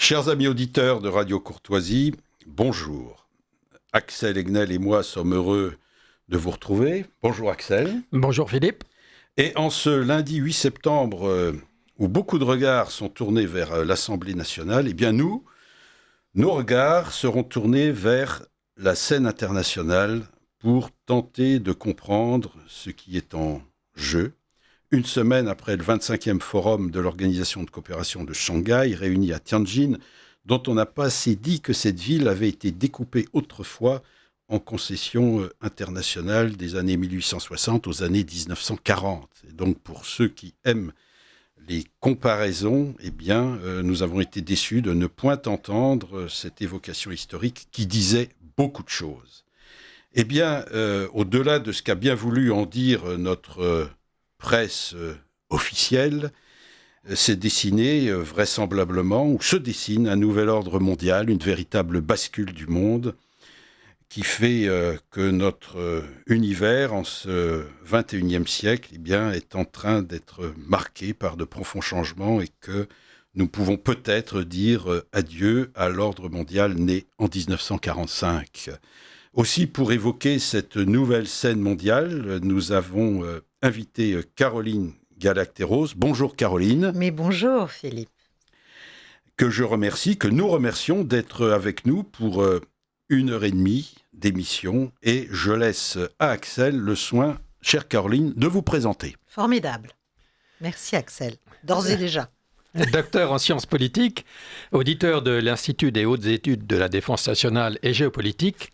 Chers amis auditeurs de Radio Courtoisie, bonjour. Axel Egnel et moi sommes heureux de vous retrouver. Bonjour Axel. Bonjour Philippe. Et en ce lundi 8 septembre, où beaucoup de regards sont tournés vers l'Assemblée nationale, eh bien nos regards seront tournés vers la scène internationale pour tenter de comprendre ce qui est en jeu. Une semaine après le 25e forum de l'Organisation de coopération de Shanghai, réuni à Tianjin, dont on n'a pas assez dit que cette ville avait été découpée autrefois en concessions internationales des années 1860 aux années 1940. Et donc pour ceux qui aiment les comparaisons, eh bien, nous avons été déçus de ne point entendre cette évocation historique qui disait beaucoup de choses. Eh bien, au-delà de ce qu'a bien voulu en dire notre presse officielle, s'est dessiné vraisemblablement, ou se dessine un nouvel ordre mondial, une véritable bascule du monde, qui fait que notre univers, en ce 21e siècle, eh bien, est en train d'être marqué par de profonds changements et que nous pouvons peut-être dire adieu à l'ordre mondial né en 1945. Aussi, pour évoquer cette nouvelle scène mondiale, nous avons invité Caroline Galacteros. Bonjour Caroline. Mais bonjour Philippe. Que nous remercions d'être avec nous pour 1h30 d'émission. Et je laisse à Axel le soin, chère Caroline, de vous présenter. Formidable. Merci Axel, d'ores et déjà. Docteur en sciences politiques, auditeur de l'Institut des hautes études de la défense nationale et géopolitique,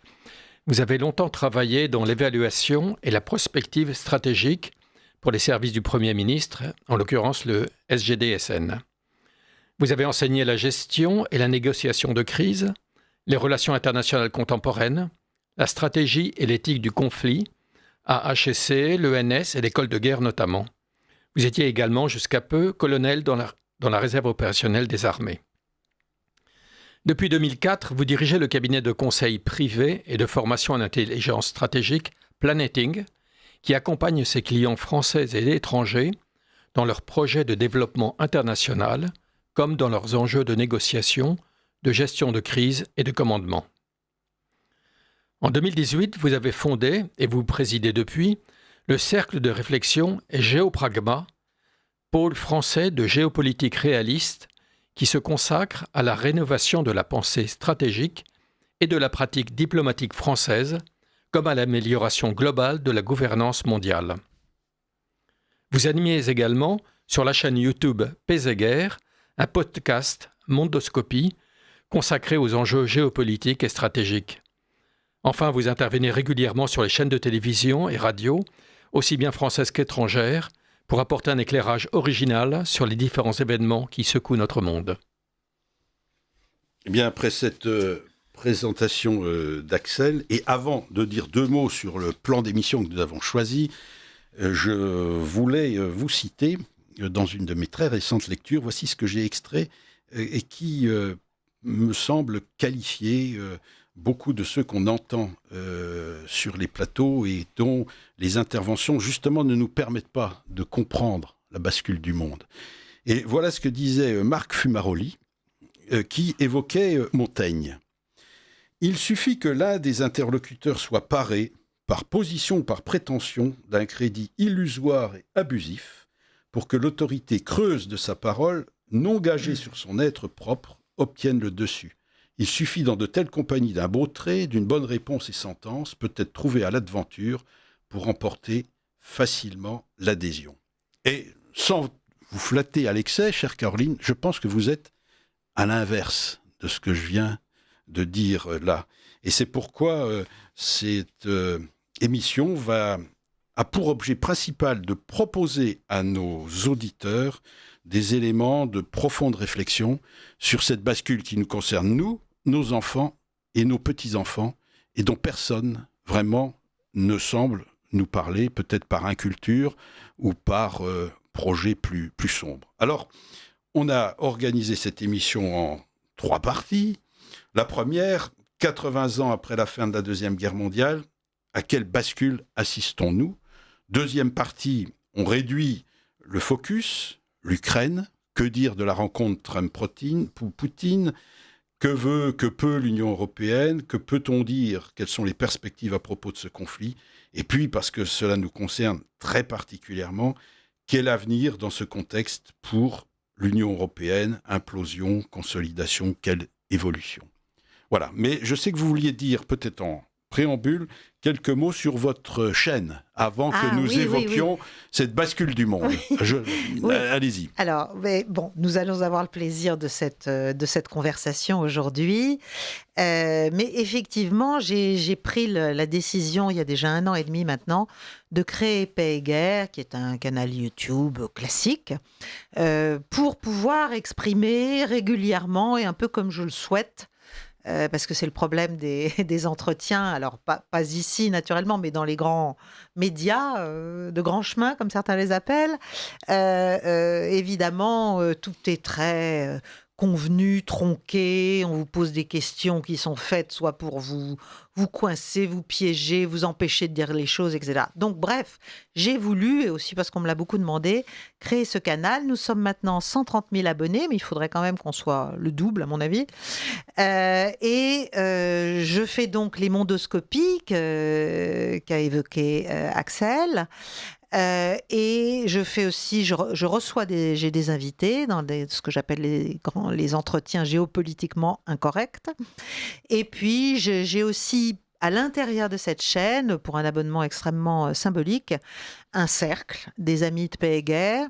vous avez longtemps travaillé dans l'évaluation et la prospective stratégique pour les services du Premier ministre, en l'occurrence le SGDSN. Vous avez enseigné la gestion et la négociation de crise, les relations internationales contemporaines, la stratégie et l'éthique du conflit, à HEC, l'ENS et l'école de guerre notamment. Vous étiez également jusqu'à peu colonel dans la réserve opérationnelle des armées. Depuis 2004, vous dirigez le cabinet de conseil privé et de formation en intelligence stratégique Planeting, qui accompagne ses clients français et étrangers dans leurs projets de développement international, comme dans leurs enjeux de négociation, de gestion de crise et de commandement. En 2018, vous avez fondé, et vous présidez depuis, le Cercle de réflexion Géopragma, pôle français de géopolitique réaliste, qui se consacre à la rénovation de la pensée stratégique et de la pratique diplomatique française, comme à l'amélioration globale de la gouvernance mondiale. Vous animez également, sur la chaîne YouTube Paix et Guerre, un podcast Mondoscopie, consacré aux enjeux géopolitiques et stratégiques. Enfin, vous intervenez régulièrement sur les chaînes de télévision et radio, aussi bien françaises qu'étrangères, pour apporter un éclairage original sur les différents événements qui secouent notre monde. Eh bien, après cette présentation d'Axel, et avant de dire deux mots sur le plan d'émission que nous avons choisi, je voulais vous citer dans une de mes très récentes lectures. Voici ce que j'ai extrait et qui me semble qualifier beaucoup de ceux qu'on entend sur les plateaux et dont les interventions, justement, ne nous permettent pas de comprendre la bascule du monde. Et voilà ce que disait Marc Fumaroli, qui évoquait Montaigne. « Il suffit que l'un des interlocuteurs soit paré, par position ou par prétention, d'un crédit illusoire et abusif, pour que l'autorité creuse de sa parole, non gagée sur son être propre, obtienne le dessus. Il suffit dans de telles compagnies d'un beau trait, d'une bonne réponse et sentence, peut-être trouvée à l'aventure, pour remporter facilement l'adhésion. » Et sans vous flatter à l'excès, chère Caroline, je pense que vous êtes à l'inverse de ce que je viens de dire là. Et c'est pourquoi cette émission a pour objet principal de proposer à nos auditeurs des éléments de profonde réflexion sur cette bascule qui nous concerne, nous, nos enfants et nos petits-enfants, et dont personne vraiment ne semble nous parler, peut-être par inculture ou par projet plus sombre. Alors, on a organisé cette émission en 3 parties. La première, 80 ans après la fin de la Deuxième Guerre mondiale, à quelle bascule assistons-nous ? Deuxième partie, on réduit le focus, l'Ukraine, Que dire de la rencontre Trump-Poutine ? Que peut l'Union européenne ? Que peut-on dire ? Quelles sont les perspectives à propos de ce conflit ? Et puis, parce que cela nous concerne très particulièrement, quel avenir dans ce contexte pour l'Union européenne ? Implosion, consolidation, quelle évolution ? Voilà. Mais je sais que vous vouliez dire, peut-être en préambule, quelques mots sur votre chaîne, avant que nous évoquions cette bascule du monde. Allez-y. Alors, nous allons avoir le plaisir de cette conversation aujourd'hui. Mais effectivement, j'ai pris la décision, il y a déjà 1 an et demi maintenant, de créer Paix et Guerre, qui est un canal YouTube classique, pour pouvoir exprimer régulièrement et un peu comme je le souhaite, parce que c'est le problème des entretiens, alors pas ici naturellement, mais dans les grands médias de grands chemins, comme certains les appellent. Évidemment, tout est très convenu, tronqué, on vous pose des questions qui sont faites soit pour vous coincer, vous piéger, vous empêcher de dire les choses, etc. Donc bref, j'ai voulu, et aussi parce qu'on me l'a beaucoup demandé, créer ce canal. Nous sommes maintenant 130 000 abonnés, mais il faudrait quand même qu'on soit le double, à mon avis. Je fais donc les mondoscopies qu'a évoqué Axel. Et je fais aussi, je reçois j'ai des invités dans ce que j'appelle les entretiens géopolitiquement incorrects. Et puis, j'ai aussi, à l'intérieur de cette chaîne, pour un abonnement extrêmement symbolique, un cercle des amis de Paix et Guerre.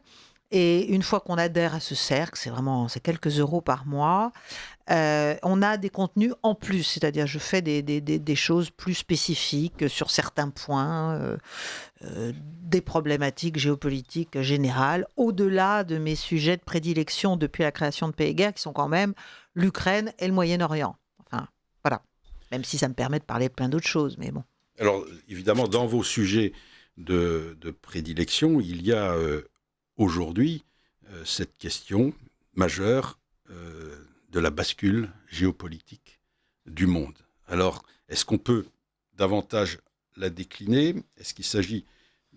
Et une fois qu'on adhère à ce cercle, c'est quelques euros par mois, on a des contenus en plus, c'est-à-dire je fais des choses plus spécifiques sur certains points, des problématiques géopolitiques générales, au-delà de mes sujets de prédilection depuis la création de Paix et Guerre, qui sont quand même l'Ukraine et le Moyen-Orient. Enfin, voilà. Même si ça me permet de parler de plein d'autres choses, mais bon. Alors, évidemment, dans vos sujets de prédilection, il y a aujourd'hui cette question majeure de la bascule géopolitique du monde. Alors, est-ce qu'on peut davantage la décliner ? Est-ce qu'il s'agit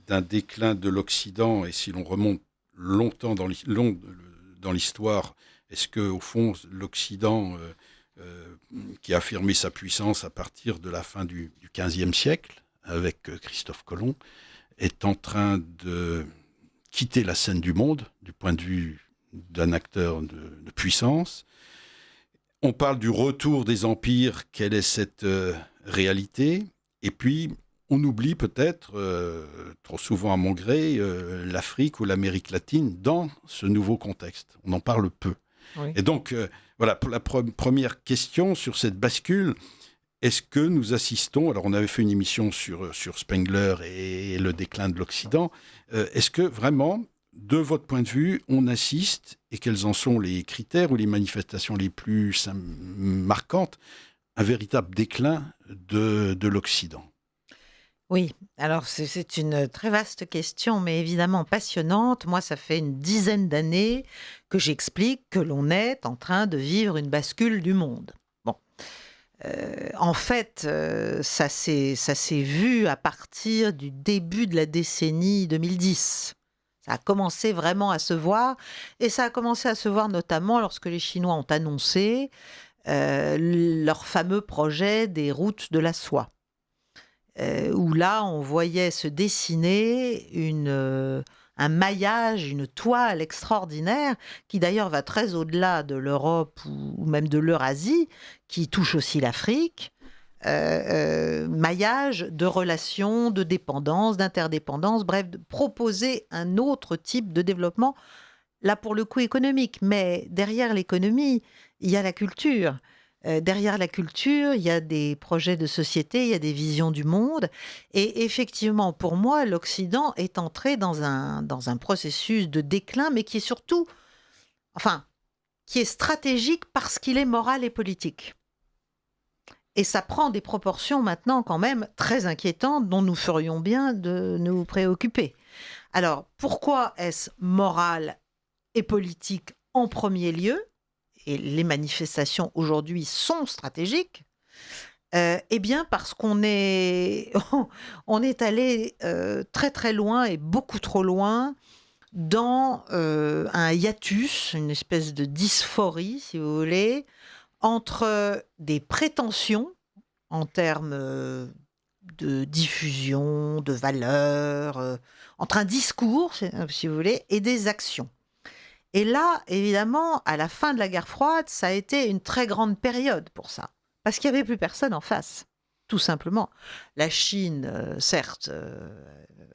d'un déclin de l'Occident ? Et si l'on remonte longtemps dans l'histoire, est-ce qu'au fond, l'Occident, qui a affirmé sa puissance à partir de la fin du XVe siècle, avec Christophe Colomb, est en train de quitter la scène du monde, du point de vue d'un acteur de puissance ? On parle du retour des empires, quelle est cette réalité ? Et puis, on oublie peut-être, trop souvent à mon gré, l'Afrique ou l'Amérique latine dans ce nouveau contexte. On en parle peu. Oui. Et donc, voilà, pour la première question sur cette bascule, est-ce que nous assistons, alors on avait fait une émission sur Spengler et le déclin de l'Occident, est-ce que vraiment, de votre point de vue, on assiste, et quels en sont les critères ou les manifestations les plus marquantes, un véritable déclin de l'Occident ? Oui, alors c'est une très vaste question, mais évidemment passionnante. Moi, ça fait une dizaine d'années que j'explique que l'on est en train de vivre une bascule du monde. Bon. En fait, ça s'est vu à partir du début de la décennie 2010. Ça a commencé vraiment à se voir, et ça a commencé à se voir notamment lorsque les Chinois ont annoncé leur fameux projet des routes de la soie. Où là, on voyait se dessiner un maillage, une toile extraordinaire, qui d'ailleurs va très au-delà de l'Europe ou même de l'Eurasie, qui touche aussi l'Afrique. Maillage de relations, de dépendance, d'interdépendance, bref, de proposer un autre type de développement, là pour le coup économique. Mais derrière l'économie, il y a la culture. Derrière la culture, il y a des projets de société, il y a des visions du monde. Et effectivement, pour moi, l'Occident est entré dans un processus de déclin, mais qui est surtout, qui est stratégique parce qu'il est moral et politique. Et ça prend des proportions maintenant quand même très inquiétantes dont nous ferions bien de nous préoccuper. Alors, pourquoi est-ce moral et politique en premier lieu ? Et les manifestations aujourd'hui sont stratégiques, eh bien parce qu'on est allé très très loin et beaucoup trop loin dans un hiatus, une espèce de dysphorie, si vous voulez, entre des prétentions en termes de diffusion, de valeurs, entre un discours, si vous voulez, et des actions. Et là, évidemment, à la fin de la guerre froide, ça a été une très grande période pour ça. Parce qu'il n'y avait plus personne en face, tout simplement. La Chine, certes,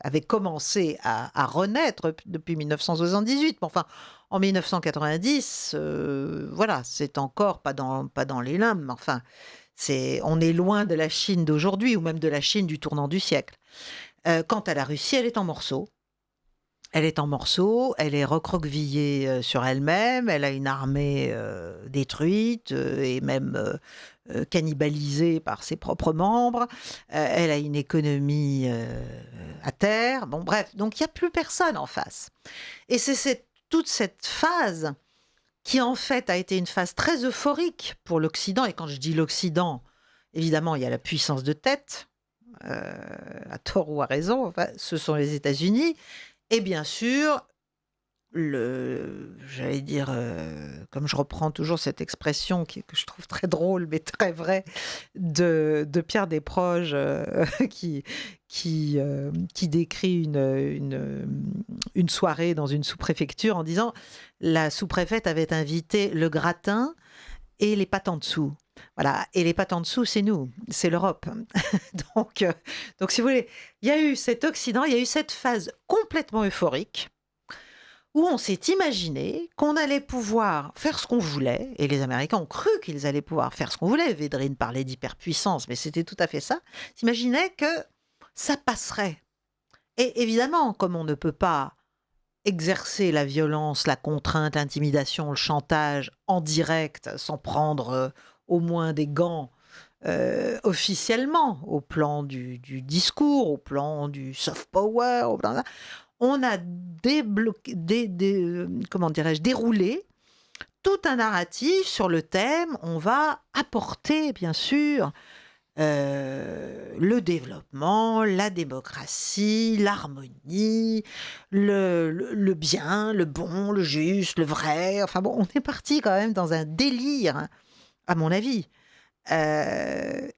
avait commencé à renaître depuis 1978, mais enfin, en 1990, voilà, c'est encore pas dans les limbes, mais enfin, on est loin de la Chine d'aujourd'hui, ou même de la Chine du tournant du siècle. Quant à la Russie, elle est en morceaux. Elle est en morceaux, elle est recroquevillée sur elle-même, elle a une armée détruite et même cannibalisée par ses propres membres, elle a une économie à terre, bon bref, donc il n'y a plus personne en face. Et c'est toute cette phase qui en fait a été une phase très euphorique pour l'Occident, et quand je dis l'Occident, évidemment il y a la puissance de tête, à tort ou à raison, enfin, ce sont les États-Unis. Et bien sûr, j'allais dire, comme je reprends toujours cette expression que je trouve très drôle, mais très vraie, de Pierre Desproges, qui décrit une soirée dans une sous-préfecture en disant « La sous-préfète avait invité le gratin et les pâtes en dessous ». Voilà, et les pâtes en dessous, c'est nous, c'est l'Europe. donc, si vous voulez, il y a eu cet Occident, il y a eu cette phase complètement euphorique où on s'est imaginé qu'on allait pouvoir faire ce qu'on voulait, et les Américains ont cru qu'ils allaient pouvoir faire ce qu'on voulait. Védrine parlait d'hyperpuissance, mais c'était tout à fait ça. S'imaginaient que ça passerait. Et évidemment, comme on ne peut pas exercer la violence, la contrainte, l'intimidation, le chantage en direct, sans prendre au moins des gants officiellement, au plan du discours, au plan du soft power, au plan... on a déroulé tout un narratif sur le thème. On va apporter, bien sûr, le développement, la démocratie, l'harmonie, le bien, le bon, le juste, le vrai. Enfin bon, on est parti quand même dans un délire, à mon avis,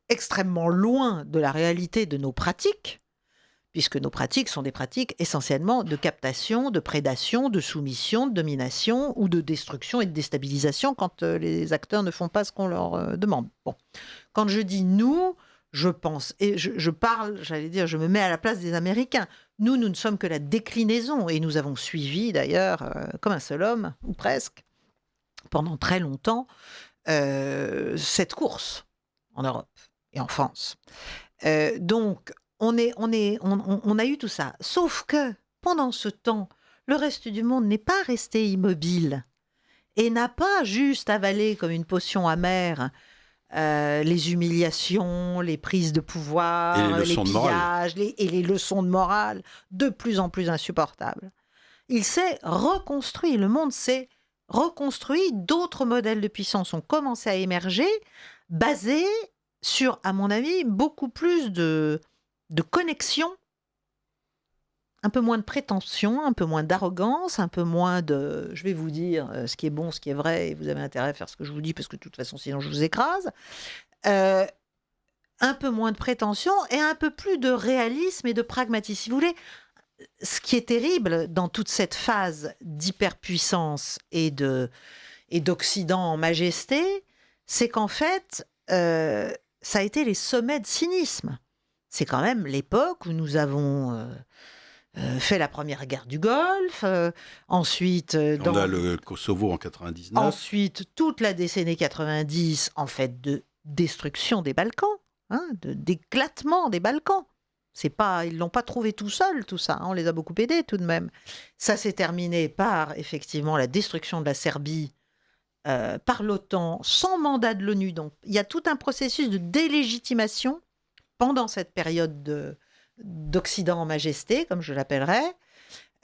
extrêmement loin de la réalité de nos pratiques, puisque nos pratiques sont des pratiques essentiellement de captation, de prédation, de soumission, de domination ou de destruction et de déstabilisation quand les acteurs ne font pas ce qu'on leur demande. Bon. Quand je dis « nous », je pense, et je parle, j'allais dire, je me mets à la place des Américains. Nous ne sommes que la déclinaison, et nous avons suivi d'ailleurs, comme un seul homme, ou presque, pendant très longtemps, cette course en Europe et en France. Donc, on a eu tout ça. Sauf que, pendant ce temps, le reste du monde n'est pas resté immobile et n'a pas juste avalé comme une potion amère les humiliations, les prises de pouvoir, les pillages et les leçons de morale de plus en plus insupportables. Il s'est reconstruit, le monde s'est reconstruit, d'autres modèles de puissance ont commencé à émerger, basés sur, à mon avis, beaucoup plus de connexion, un peu moins de prétention, un peu moins d'arrogance, un peu moins de « je vais vous dire ce qui est bon, ce qui est vrai, et vous avez intérêt à faire ce que je vous dis, parce que de toute façon, sinon je vous écrase ». Un peu moins de prétention et un peu plus de réalisme et de pragmatisme. Si vous voulez, ce qui est terrible dans toute cette phase d'hyperpuissance et d'Occident en majesté, c'est qu'en fait, ça a été les sommets de cynisme. C'est quand même l'époque où nous avons fait la première guerre du Golfe, ensuite... on a le Kosovo en 99. Ensuite, toute la décennie 90, en fait, de destruction des Balkans, d'éclatement des Balkans. Ils ne l'ont pas trouvé tout seul, tout ça. On les a beaucoup aidés tout de même. Ça s'est terminé par, effectivement, la destruction de la Serbie par l'OTAN, sans mandat de l'ONU. Donc, il y a tout un processus de délégitimation pendant cette période d'Occident en majesté, comme je l'appellerais,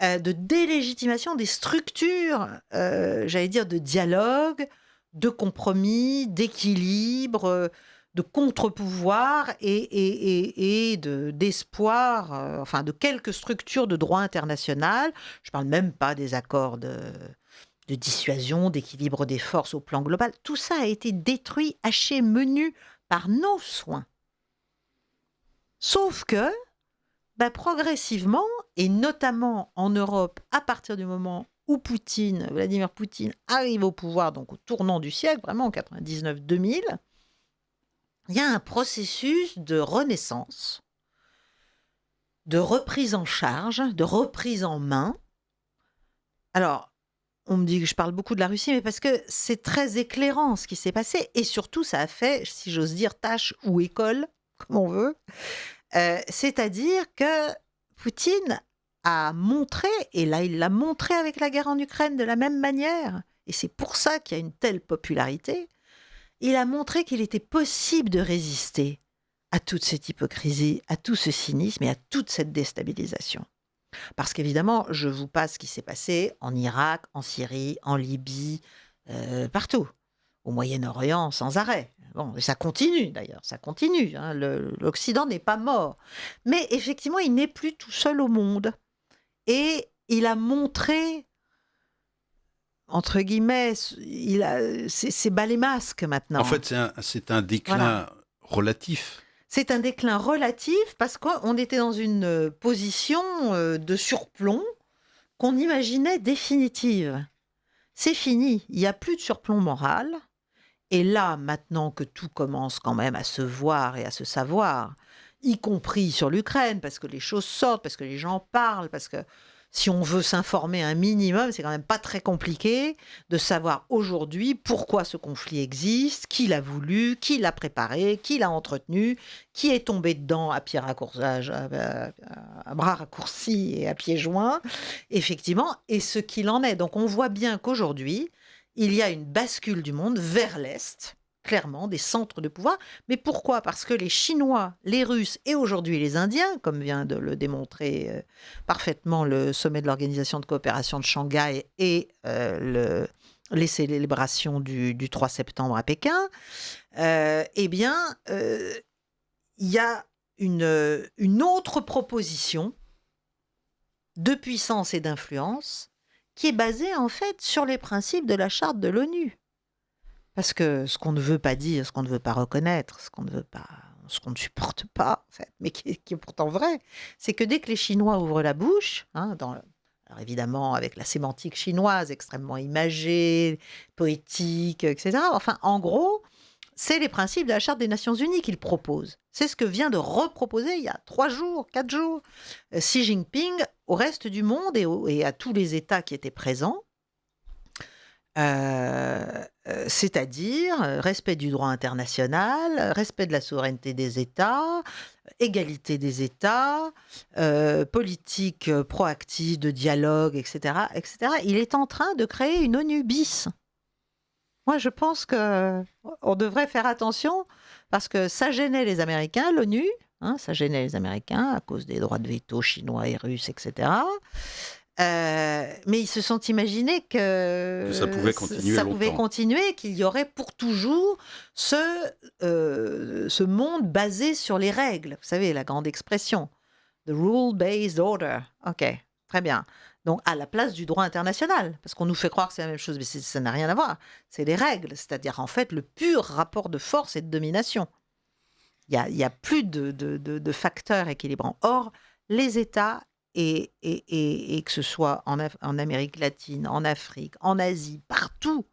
de délégitimation des structures, j'allais dire, de dialogue, de compromis, d'équilibre, contre-pouvoir et d'espoir, enfin de quelques structures de droit international. Je ne parle même pas des accords de dissuasion, d'équilibre des forces au plan global. Tout ça a été détruit, haché, menu par nos soins. Sauf que, progressivement, et notamment en Europe, à partir du moment où Vladimir Poutine, arrive au pouvoir, donc au tournant du siècle, vraiment en 99-2000, il y a un processus de renaissance, de reprise en charge, de reprise en main. Alors, on me dit que je parle beaucoup de la Russie, mais parce que c'est très éclairant ce qui s'est passé. Et surtout, ça a fait, si j'ose dire, tâche ou école, comme on veut. C'est-à-dire que Poutine a montré, et là il l'a montré avec la guerre en Ukraine de la même manière, et c'est pour ça qu'il y a une telle popularité, il a montré qu'il était possible de résister à toute cette hypocrisie, à tout ce cynisme et à toute cette déstabilisation. Parce qu'évidemment, je vous passe ce qui s'est passé en Irak, en Syrie, en Libye, partout, au Moyen-Orient sans arrêt. Bon, et ça continue d'ailleurs, ça continue. Hein, l'Occident n'est pas mort. Mais effectivement, il n'est plus tout seul au monde. Et il a montré, entre guillemets, c'est bas les masques maintenant. En fait, c'est un déclin relatif. C'est un déclin relatif parce qu'on était dans une position de surplomb qu'on imaginait définitive. C'est fini, il n'y a plus de surplomb moral. Et là, maintenant que tout commence quand même à se voir et à se savoir, y compris sur l'Ukraine, parce que les choses sortent, parce que les gens parlent, parce que si on veut s'informer un minimum, c'est quand même pas très compliqué de savoir aujourd'hui pourquoi ce conflit existe, qui l'a voulu, qui l'a préparé, qui l'a entretenu, qui est tombé dedans à bras raccourcis et à pieds joints, effectivement, et ce qu'il en est. Donc on voit bien qu'aujourd'hui, il y a une bascule du monde vers l'Est, clairement, des centres de pouvoir. Mais pourquoi ? Parce que les Chinois, les Russes et aujourd'hui les Indiens, comme vient de le démontrer parfaitement le sommet de l'Organisation de coopération de Shanghai et les célébrations du 3 septembre à Pékin, il y a une autre proposition de puissance et d'influence qui est basée en fait sur les principes de la charte de l'ONU. Parce que ce qu'on ne veut pas dire, ce qu'on ne veut pas reconnaître, ce qu'on ne supporte pas, en fait, mais qui est pourtant vrai, c'est que dès que les Chinois ouvrent la bouche, alors évidemment avec la sémantique chinoise extrêmement imagée, poétique, etc. Enfin, en gros, c'est les principes de la Charte des Nations Unies qu'ils proposent. C'est ce que vient de reproposer il y a 3 jours, 4 jours, Xi Jinping au reste du monde et à tous les États qui étaient présents. C'est-à-dire respect du droit international, respect de la souveraineté des États, égalité des États, politique proactive de dialogue, etc., etc. Il est en train de créer une ONU bis. Moi, je pense qu'on devrait faire attention parce que ça gênait les Américains, l'ONU, ça gênait les Américains à cause des droits de veto chinois et russes, etc. Mais ils se sont imaginés que ça pouvait continuer, qu'il y aurait pour toujours ce monde basé sur les règles. Vous savez, la grande expression. The rule-based order. OK, très bien. Donc, à la place du droit international, parce qu'on nous fait croire que c'est la même chose, mais ça n'a rien à voir. C'est les règles, c'est-à-dire en fait le pur rapport de force et de domination. Il y a plus de facteurs équilibrants. Or, les États, et que ce soit en Amérique latine, en Afrique, en Asie, partout,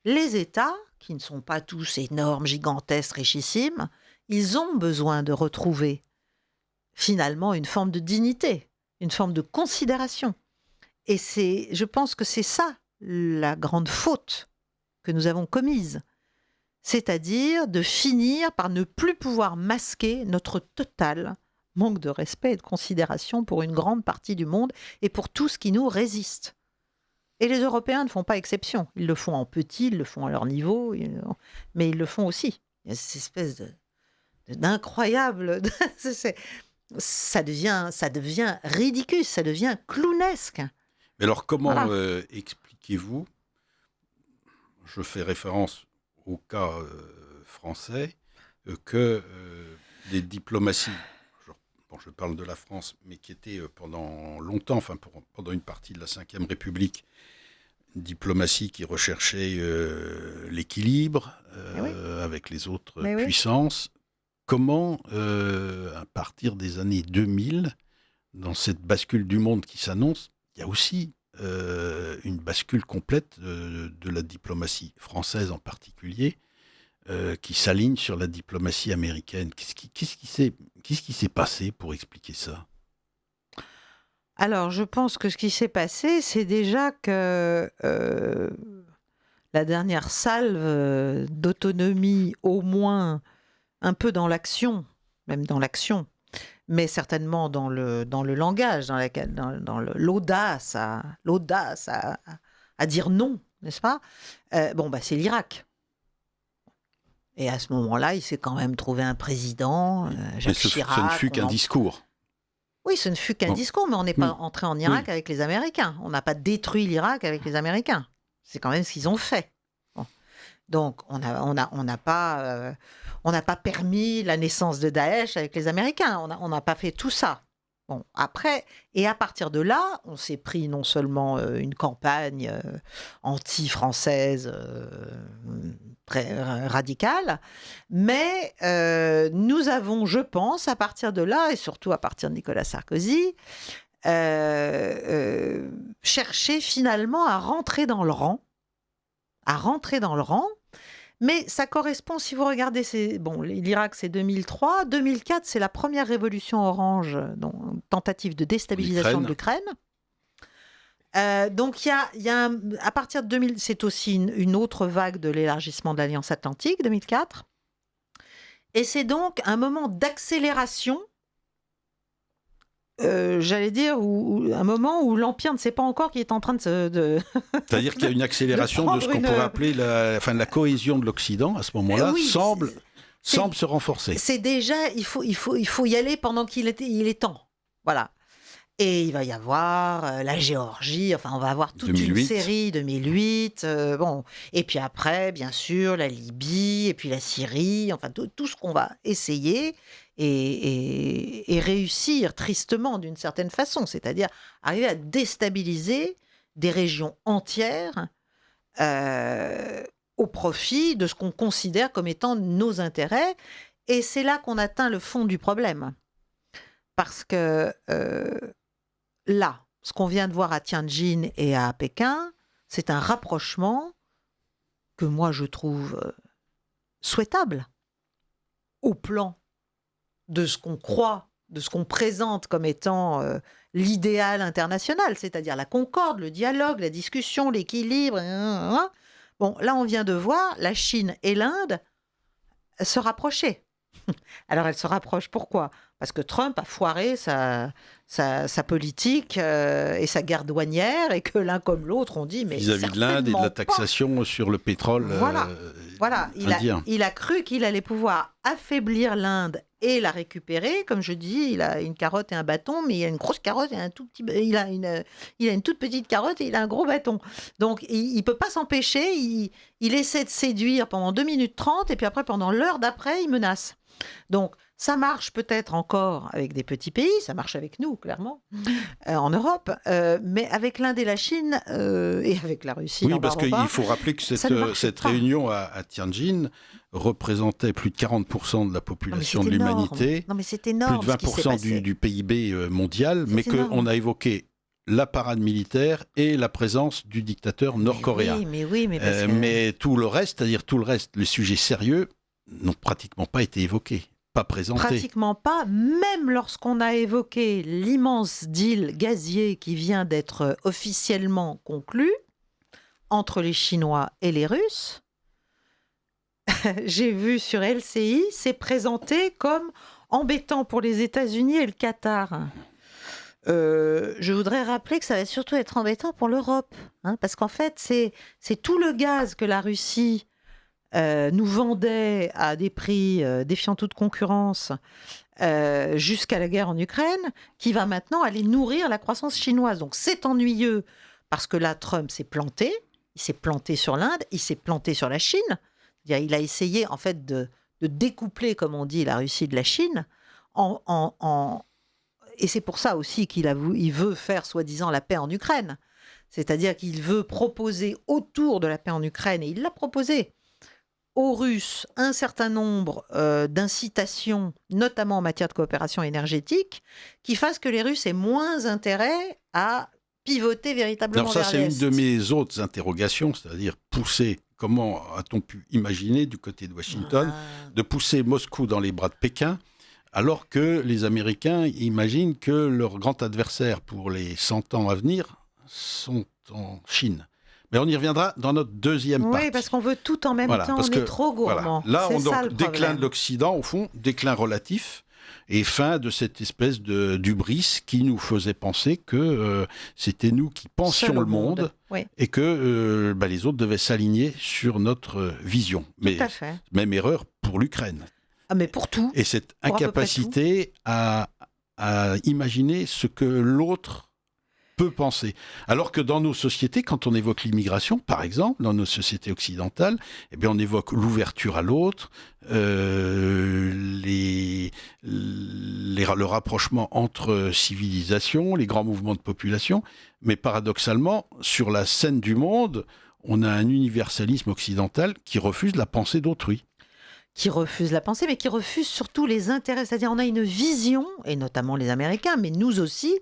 les États, qui ne sont pas tous énormes, gigantesques, richissimes, ils ont besoin de retrouver finalement une forme de dignité, une forme de considération. Et je pense que c'est ça la grande faute que nous avons commise. C'est-à-dire de finir par ne plus pouvoir masquer notre total manque de respect et de considération pour une grande partie du monde et pour tout ce qui nous résiste. Et les Européens ne font pas exception. Ils le font en petit, ils le font à leur niveau, mais ils le font aussi. Il y a cette espèce d'incroyable... Ça devient ridicule, ça devient clownesque. Mais alors, comment expliquez-vous, je fais référence au cas français, que des diplomaties, je parle de la France, mais qui était pendant longtemps, pendant une partie de la Ve République, une diplomatie qui recherchait l'équilibre avec les autres puissances. Comment, à partir des années 2000, dans cette bascule du monde qui s'annonce, il y a aussi une bascule complète de la diplomatie française en particulier, qui s'aligne sur la diplomatie américaine. Qu'est-ce qui s'est passé pour expliquer ça ? Alors, je pense que ce qui s'est passé, c'est déjà que la dernière salve d'autonomie, au moins un peu dans l'action, même dans l'action, mais certainement dans le langage, dans l'audace à dire non, n'est-ce pas ? C'est l'Irak. Et à ce moment-là, il s'est quand même trouvé un président, Jacques Chirac. Ce ne fut qu'un discours. Oui, ce ne fut qu'un discours, mais on n'est pas entré en Irak avec les Américains. On n'a pas détruit l'Irak avec les Américains. C'est quand même ce qu'ils ont fait. Bon. Donc, on n'a pas permis la naissance de Daesh avec les Américains. On n'a pas fait tout ça. Bon, après, et à partir de là, on s'est pris non seulement une campagne anti-française très radicale, mais nous avons, je pense, à partir de là, et surtout à partir de Nicolas Sarkozy, cherché finalement à rentrer dans le rang. Mais ça correspond, si vous regardez, l'Irak c'est 2003, 2004 c'est la première révolution orange, donc tentative de déstabilisation de l'Ukraine. Donc il y a à partir de 2000, c'est aussi une autre vague de l'élargissement de l'Alliance Atlantique, 2004. Et c'est donc un moment d'accélération, j'allais dire, un moment où l'Empire ne sait pas encore qu'il est en train de C'est-à-dire qu'il y a une accélération de ce qu'on pourrait appeler la cohésion de l'Occident, à ce moment-là, semble se renforcer. C'est déjà, il faut y aller pendant qu'il est temps. Voilà. Et il va y avoir la Géorgie, on va avoir toute 2008. Une série, 2008, et puis après, bien sûr, la Libye, et puis la Syrie, tout ce qu'on va essayer et réussir tristement d'une certaine façon, c'est-à-dire arriver à déstabiliser des régions entières au profit de ce qu'on considère comme étant nos intérêts. Et c'est là qu'on atteint le fond du problème. Parce que là, ce qu'on vient de voir à Tianjin et à Pékin, c'est un rapprochement que moi je trouve souhaitable au plan de ce qu'on croit, de ce qu'on présente comme étant l'idéal international, c'est-à-dire la concorde, le dialogue, la discussion, l'équilibre. Bon, là on vient de voir la Chine et l'Inde se rapprocher. Alors elle se rapproche, pourquoi ? Parce que Trump a foiré sa politique et sa guerre douanière, et que l'un comme l'autre ont dit mais vis-à-vis de l'Inde et de la taxation sur le pétrole voilà. indien. Il a cru qu'il allait pouvoir affaiblir l'Inde et la récupérer. Comme je dis, il a une carotte et un bâton, mais il a une grosse carotte et il a une toute petite carotte et il a un gros bâton. Donc il ne peut pas s'empêcher, il essaie de séduire pendant 2 minutes 30 et puis après pendant l'heure d'après, il menace. Donc, ça marche peut-être encore avec des petits pays, ça marche avec nous, clairement, en Europe, mais avec l'Inde et la Chine et avec la Russie. Oui, parce qu'il faut rappeler que cette réunion à Tianjin représentait plus de 40% de la population de l'humanité, non, mais c'est énorme, plus de 20% du PIB mondial, mais qu'on a évoqué la parade militaire et la présence du dictateur nord-coréen. Mais tout le reste, c'est-à-dire les sujets sérieux, n'ont pratiquement pas été évoqués, pas présentés. Pratiquement pas, même lorsqu'on a évoqué l'immense deal gazier qui vient d'être officiellement conclu entre les Chinois et les Russes. J'ai vu sur LCI, c'est présenté comme embêtant pour les États-Unis et le Qatar. Je voudrais rappeler que ça va surtout être embêtant pour l'Europe, parce qu'en fait, c'est tout le gaz que la Russie nous vendait à des prix défiant toute concurrence jusqu'à la guerre en Ukraine, qui va maintenant aller nourrir la croissance chinoise. Donc c'est ennuyeux, parce que là, Trump s'est planté. Il s'est planté sur l'Inde, il s'est planté sur la Chine. Il a essayé en fait de de découpler, comme on dit, la Russie de la Chine, et c'est pour ça aussi il veut faire, soi-disant, la paix en Ukraine. C'est-à-dire qu'il veut proposer autour de la paix en Ukraine, et il l'a proposé, aux Russes un certain nombre d'incitations, notamment en matière de coopération énergétique, qui fassent que les Russes aient moins intérêt à pivoter véritablement vers l'Est. Alors ça, c'est une de mes autres interrogations, c'est-à-dire comment a-t-on pu imaginer du côté de Washington de pousser Moscou dans les bras de Pékin, alors que les Américains imaginent que leur grand adversaire pour les 100 ans à venir sont en Chine. Mais on y reviendra dans notre deuxième partie. Oui, parce qu'on veut tout en même temps, on est trop gourmand. Là, c'est on ça, donc déclin de l'Occident, au fond, déclin relatif, et fin de cette espèce d'hubris qui nous faisait penser que c'était nous qui pensions le monde, oui. Et que les autres devaient s'aligner sur notre vision. Mais tout à fait. Même erreur pour l'Ukraine. Ah, mais pour tout. Et cette incapacité à imaginer ce que l'autre peut penser. Alors que dans nos sociétés, quand on évoque l'immigration, par exemple, dans nos sociétés occidentales, eh bien, on évoque l'ouverture à l'autre, le rapprochement entre civilisations, les grands mouvements de population. Mais paradoxalement, sur la scène du monde, on a un universalisme occidental qui refuse la pensée d'autrui. Qui refuse la pensée, mais qui refuse surtout les intérêts. C'est-à-dire, on a une vision, et notamment les Américains, mais nous aussi,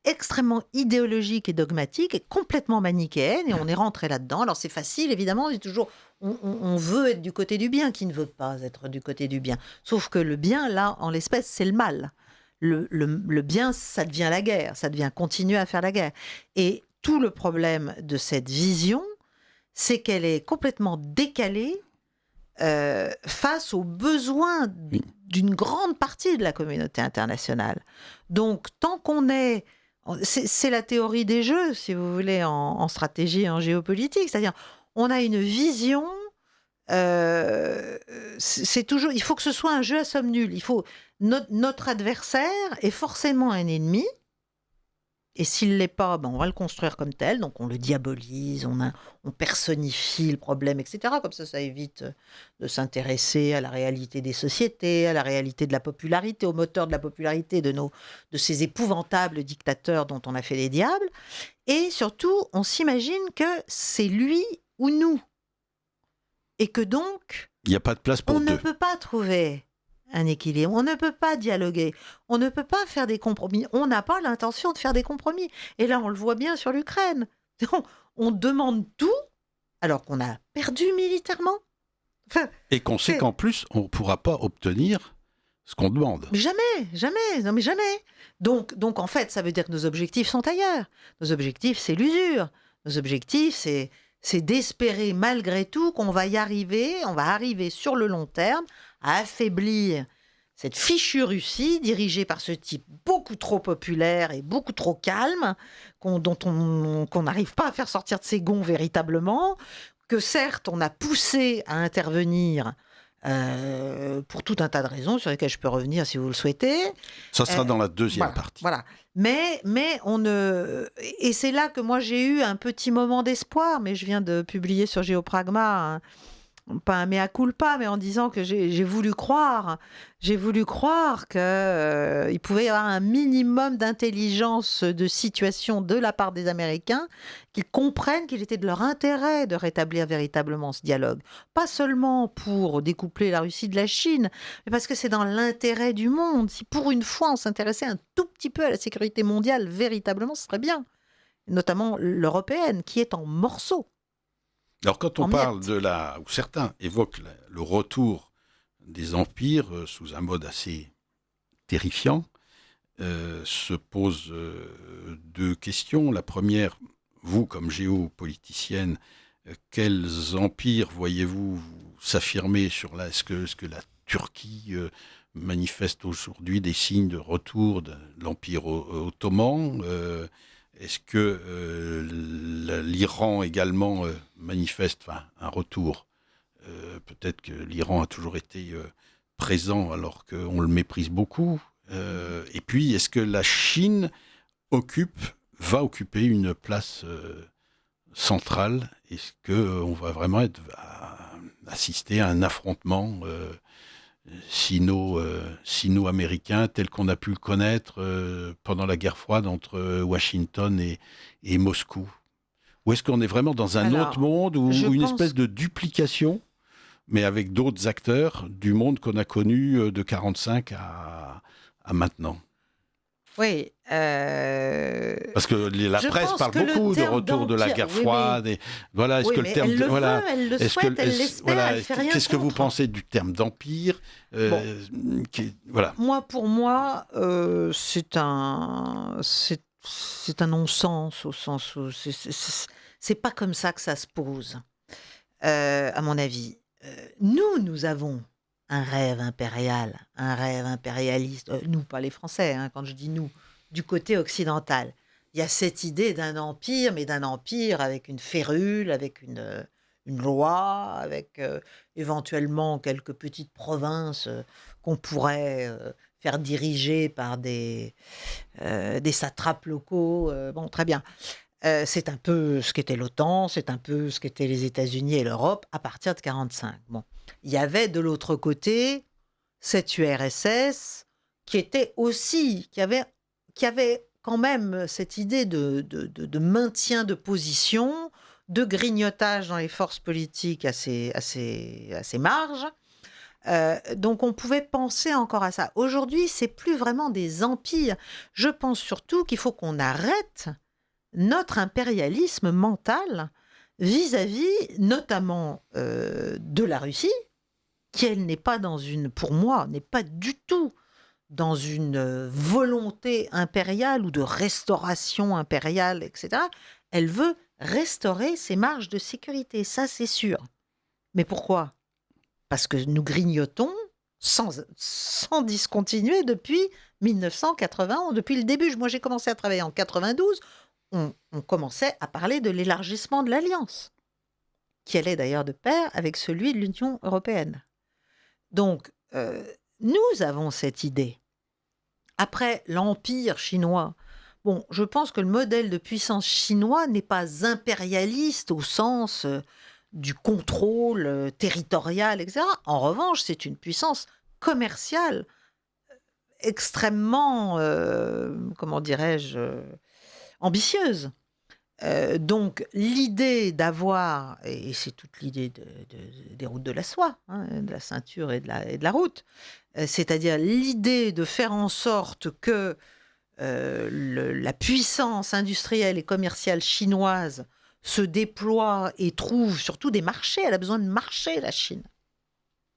extrêmement idéologique et dogmatique et complètement manichéenne, et on est rentré là-dedans. Alors c'est facile, évidemment, c'est toujours on veut être du côté du bien, qui ne veut pas être du côté du bien. Sauf que le bien, là, en l'espèce, c'est le mal. Le bien, ça devient la guerre, ça devient continuer à faire la guerre. Et tout le problème de cette vision, c'est qu'elle est complètement décalée face aux besoins d'une grande partie de la communauté internationale. Donc, tant qu'on est... C'est la théorie des jeux, si vous voulez, en stratégie, en géopolitique. C'est-à-dire, on a une vision. C'est toujours. Il faut que ce soit un jeu à somme nulle. Il faut notre adversaire est forcément un ennemi. Et s'il ne l'est pas, on va le construire comme tel. Donc on le diabolise, on personnifie le problème, etc. Comme ça évite de s'intéresser à la réalité des sociétés, à la réalité de la popularité, au moteur de la popularité de ces épouvantables dictateurs dont on a fait les diables. Et surtout, on s'imagine que c'est lui ou nous. Et que donc, il n'y a pas de place pour deux. On ne peut pas trouver un équilibre. On ne peut pas dialoguer. On ne peut pas faire des compromis. On n'a pas l'intention de faire des compromis. Et là, on le voit bien sur l'Ukraine. On demande tout alors qu'on a perdu militairement. Et qu'on sait qu'en plus, on ne pourra pas obtenir ce qu'on demande. Jamais. Non, mais jamais. Donc, en fait, ça veut dire que nos objectifs sont ailleurs. Nos objectifs, c'est l'usure. Nos objectifs, c'est d'espérer malgré tout qu'on va y arriver. On va arriver sur le long terme à affaiblir cette fichue Russie dirigée par ce type beaucoup trop populaire et beaucoup trop calme, qu'on n'arrive pas à faire sortir de ses gonds véritablement, que certes on a poussé à intervenir pour tout un tas de raisons sur lesquelles je peux revenir si vous le souhaitez. Ça sera dans la deuxième partie. Voilà. Mais on ne... Et c'est là que moi j'ai eu un petit moment d'espoir, mais je viens de publier sur Géopragma pas un mea culpa, mais en disant que j'ai voulu croire qu'il pouvait y avoir un minimum d'intelligence de situation de la part des Américains, qu'ils comprennent qu'il était de leur intérêt de rétablir véritablement ce dialogue. Pas seulement pour découpler la Russie de la Chine, mais parce que c'est dans l'intérêt du monde. Si pour une fois on s'intéressait un tout petit peu à la sécurité mondiale, véritablement, ce serait bien. Notamment l'européenne, qui est en morceaux. Alors quand on parle ou certains évoquent le retour des empires sous un mode assez terrifiant, se posent deux questions. La première, vous comme géopoliticienne, quels empires voyez-vous s'affirmer sur est-ce que la Turquie manifeste aujourd'hui des signes de retour de l'empire ottoman Est-ce que l'Iran également manifeste un retour peut-être que l'Iran a toujours été présent alors qu'on le méprise beaucoup. Et puis, est-ce que la Chine va occuper une place centrale? Est-ce qu'on va vraiment assister à un affrontement sino-américain tel qu'on a pu le connaître pendant la guerre froide entre Washington et Moscou? Ou est-ce qu'on est vraiment dans un autre monde ou une espèce de duplication, mais avec d'autres acteurs du monde qu'on a connu de 1945 à maintenant? Oui. Parce que la presse parle beaucoup de retour de la guerre froide. Et voilà, est-ce que le terme, elle le souhaite, elle l'espère, elle fait rien qu'est-ce que vous contre. pensez du terme d'empire? Voilà. Pour moi, c'est un non-sens au sens où c'est pas comme ça que ça se pose, à mon avis. Nous avons un rêve impérial, un rêve impérialiste. Nous, pas les Français, hein, quand je dis nous, du côté occidental. Il y a cette idée d'un empire, mais d'un empire avec une férule, avec une loi, avec éventuellement quelques petites provinces qu'on pourrait faire diriger par des satrapes locaux. Bon, très bien. C'est un peu ce qu'était l'OTAN, c'est un peu ce qu'étaient les États-Unis et l'Europe à partir de 1945. Bon. Il y avait de l'autre côté cette URSS qui avait quand même cette idée de maintien de position, de grignotage dans les forces politiques à ses marges. Donc on pouvait penser encore à ça. Aujourd'hui, c'est plus vraiment des empires. Je pense surtout qu'il faut qu'on arrête notre impérialisme mental vis-à-vis notamment de la Russie, qui elle n'est pas pour moi, n'est pas du tout dans une volonté impériale ou de restauration impériale, etc. Elle veut restaurer ses marges de sécurité, ça c'est sûr. Mais pourquoi ? Parce que nous grignotons sans discontinuer depuis 1991, depuis le début. Moi j'ai commencé à travailler en 92, on commençait à parler de l'élargissement de l'Alliance, qui allait d'ailleurs de pair avec celui de l'Union européenne. Donc, nous avons cette idée. Après l'Empire chinois, bon, je pense que le modèle de puissance chinois n'est pas impérialiste au sens du contrôle territorial, etc. En revanche, c'est une puissance commerciale extrêmement, comment dirais-je, ambitieuse. Donc, l'idée d'avoir, et c'est toute l'idée des routes de la soie, hein, de la ceinture et de la route, c'est-à-dire l'idée de faire en sorte que la puissance industrielle et commerciale chinoise se déploie et trouve surtout des marchés. Elle a besoin de marchés, la Chine.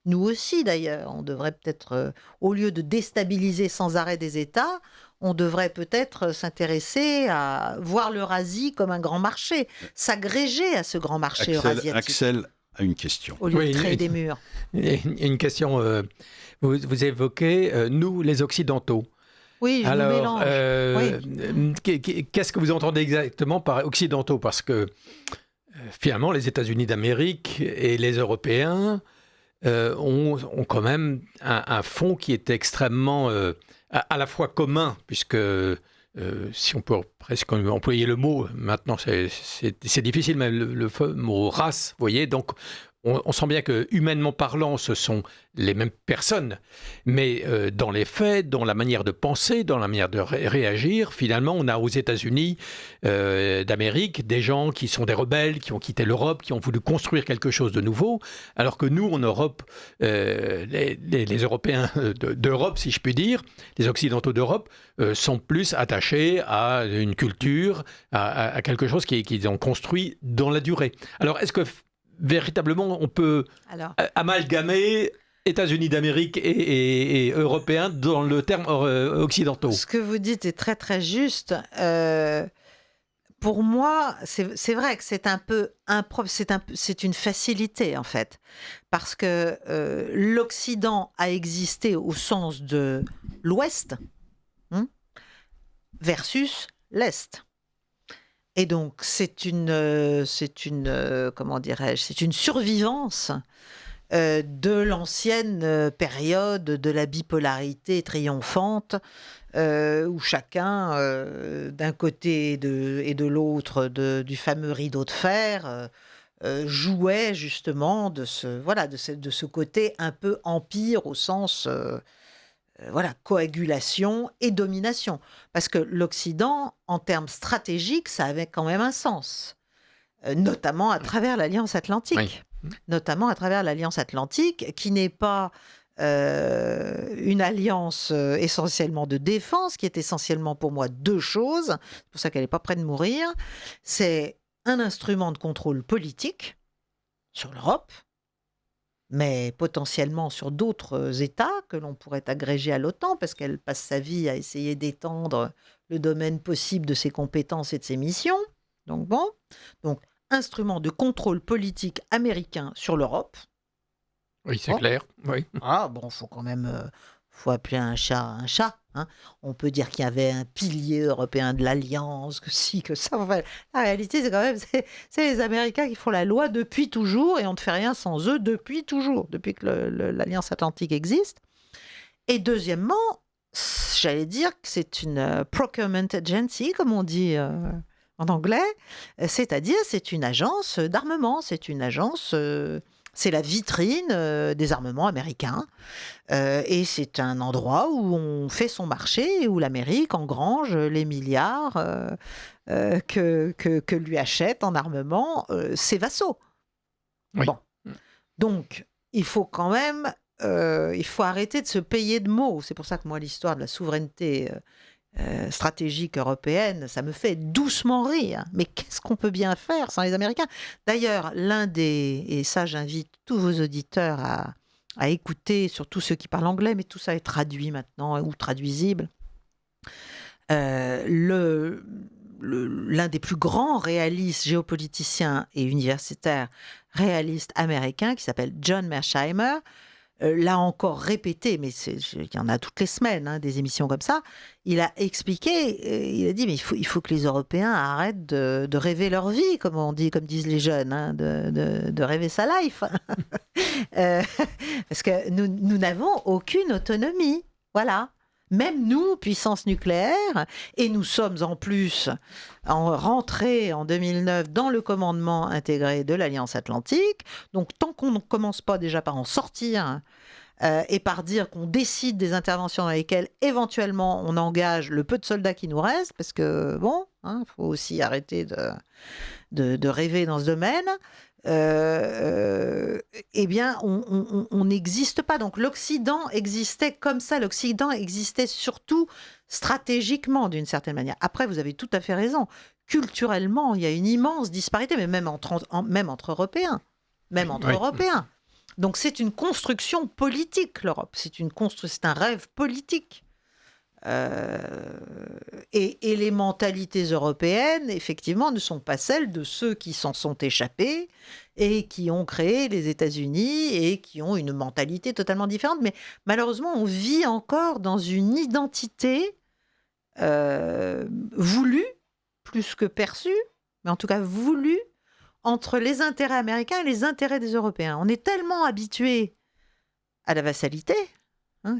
Nous aussi, d'ailleurs, on devrait peut-être, au lieu de déstabiliser sans arrêt des États, on devrait peut-être s'intéresser à voir l'Eurasie comme un grand marché, s'agréger à ce grand marché eurasiatique. Axel a une question. Au lieu de créer des murs. Une question, vous évoquez, nous, les Occidentaux. Oui, je me mélange. Qu'est-ce que vous entendez exactement par Occidentaux ? Parce que, finalement, les États-Unis d'Amérique et les Européens ont quand même un fond qui est extrêmement à la fois commun, puisque si on peut presque employer le mot, maintenant c'est difficile, mais le mot race, vous voyez, donc on sent bien que humainement parlant, ce sont les mêmes personnes, mais dans les faits, dans la manière de penser, dans la manière de réagir, finalement, on a aux États-Unis d'Amérique des gens qui sont des rebelles, qui ont quitté l'Europe, qui ont voulu construire quelque chose de nouveau, alors que nous, en Europe, les Européens d'Europe, si je puis dire, les Occidentaux d'Europe, sont plus attachés à une culture, à quelque chose qu'ils ont construit dans la durée. Alors, est-ce que véritablement, on peut amalgamer États-Unis d'Amérique et Européens dans le terme occidentaux? Ce que vous dites est très très juste. Pour moi, c'est vrai que c'est un peu impropre, c'est une facilité en fait, parce que l'Occident a existé au sens de l'Ouest versus l'Est. Et donc, c'est une comment dirais-je, c'est une survivance de l'ancienne période de la bipolarité triomphante, où chacun, d'un côté et de l'autre du fameux rideau de fer, jouait justement de ce côté un peu empire au sens coagulation et domination. Parce que l'Occident, en termes stratégiques, ça avait quand même un sens, notamment à travers l'Alliance Atlantique. Oui. Notamment à travers l'Alliance Atlantique, qui n'est pas une alliance essentiellement de défense, qui est essentiellement pour moi deux choses. C'est pour ça qu'elle n'est pas près de mourir. C'est un instrument de contrôle politique sur l'Europe, mais potentiellement sur d'autres États que l'on pourrait agréger à l'OTAN, parce qu'elle passe sa vie à essayer d'étendre le domaine possible de ses compétences et de ses missions. Donc instrument de contrôle politique américain sur l'Europe. Oui, c'est clair. Oui. Faut quand même faut appeler un chat un chat. Hein. On peut dire qu'il y avait un pilier européen de l'Alliance, que si, que ça. Enfin, la réalité, c'est quand même c'est les Américains qui font la loi depuis toujours et on ne fait rien sans eux depuis toujours, depuis que l'Alliance Atlantique existe. Et deuxièmement, j'allais dire que c'est une procurement agency, comme on dit en anglais, c'est-à-dire c'est une agence d'armement, c'est une agence, c'est la vitrine des armements américains, et c'est un endroit où on fait son marché, où l'Amérique engrange les milliards que lui achètent en armement ses vassaux. Oui. Bon. Donc, il faut quand même, il faut arrêter de se payer de mots. C'est pour ça que moi, l'histoire de la souveraineté stratégique européenne, ça me fait doucement rire. Mais qu'est-ce qu'on peut bien faire sans les Américains ? D'ailleurs, et ça j'invite tous vos auditeurs à écouter, surtout ceux qui parlent anglais, mais tout ça est traduit maintenant ou traduisible. L'un des plus grands réalistes géopoliticiens et universitaires réalistes américains, qui s'appelle John Mearsheimer, l'a encore répété, mais il y en a toutes les semaines, des émissions comme ça, il a expliqué, il a dit, mais il faut que les Européens arrêtent de rêver leur vie, comme disent les jeunes, de rêver sa life. Parce que nous n'avons aucune autonomie, voilà. Même nous, puissance nucléaire, et nous sommes en plus rentrés en 2009 dans le commandement intégré de l'Alliance Atlantique. Donc, tant qu'on ne commence pas déjà par en sortir et par dire qu'on décide des interventions dans lesquelles éventuellement on engage le peu de soldats qui nous restent, parce que faut aussi arrêter de rêver dans ce domaine. Eh bien, on n'existe pas. Donc, l'Occident existait comme ça. L'Occident existait surtout stratégiquement, d'une certaine manière. Après, vous avez tout à fait raison. Culturellement, il y a une immense disparité, mais même entre Européens. Même entre Européens. Donc, c'est une construction politique, l'Europe. C'est un rêve politique. Et les mentalités européennes, effectivement, ne sont pas celles de ceux qui s'en sont échappés et qui ont créé les États-Unis et qui ont une mentalité totalement différente. Mais malheureusement, on vit encore dans une identité voulue, plus que perçue, mais en tout cas voulue, entre les intérêts américains et les intérêts des Européens. On est tellement habitué à la vassalité,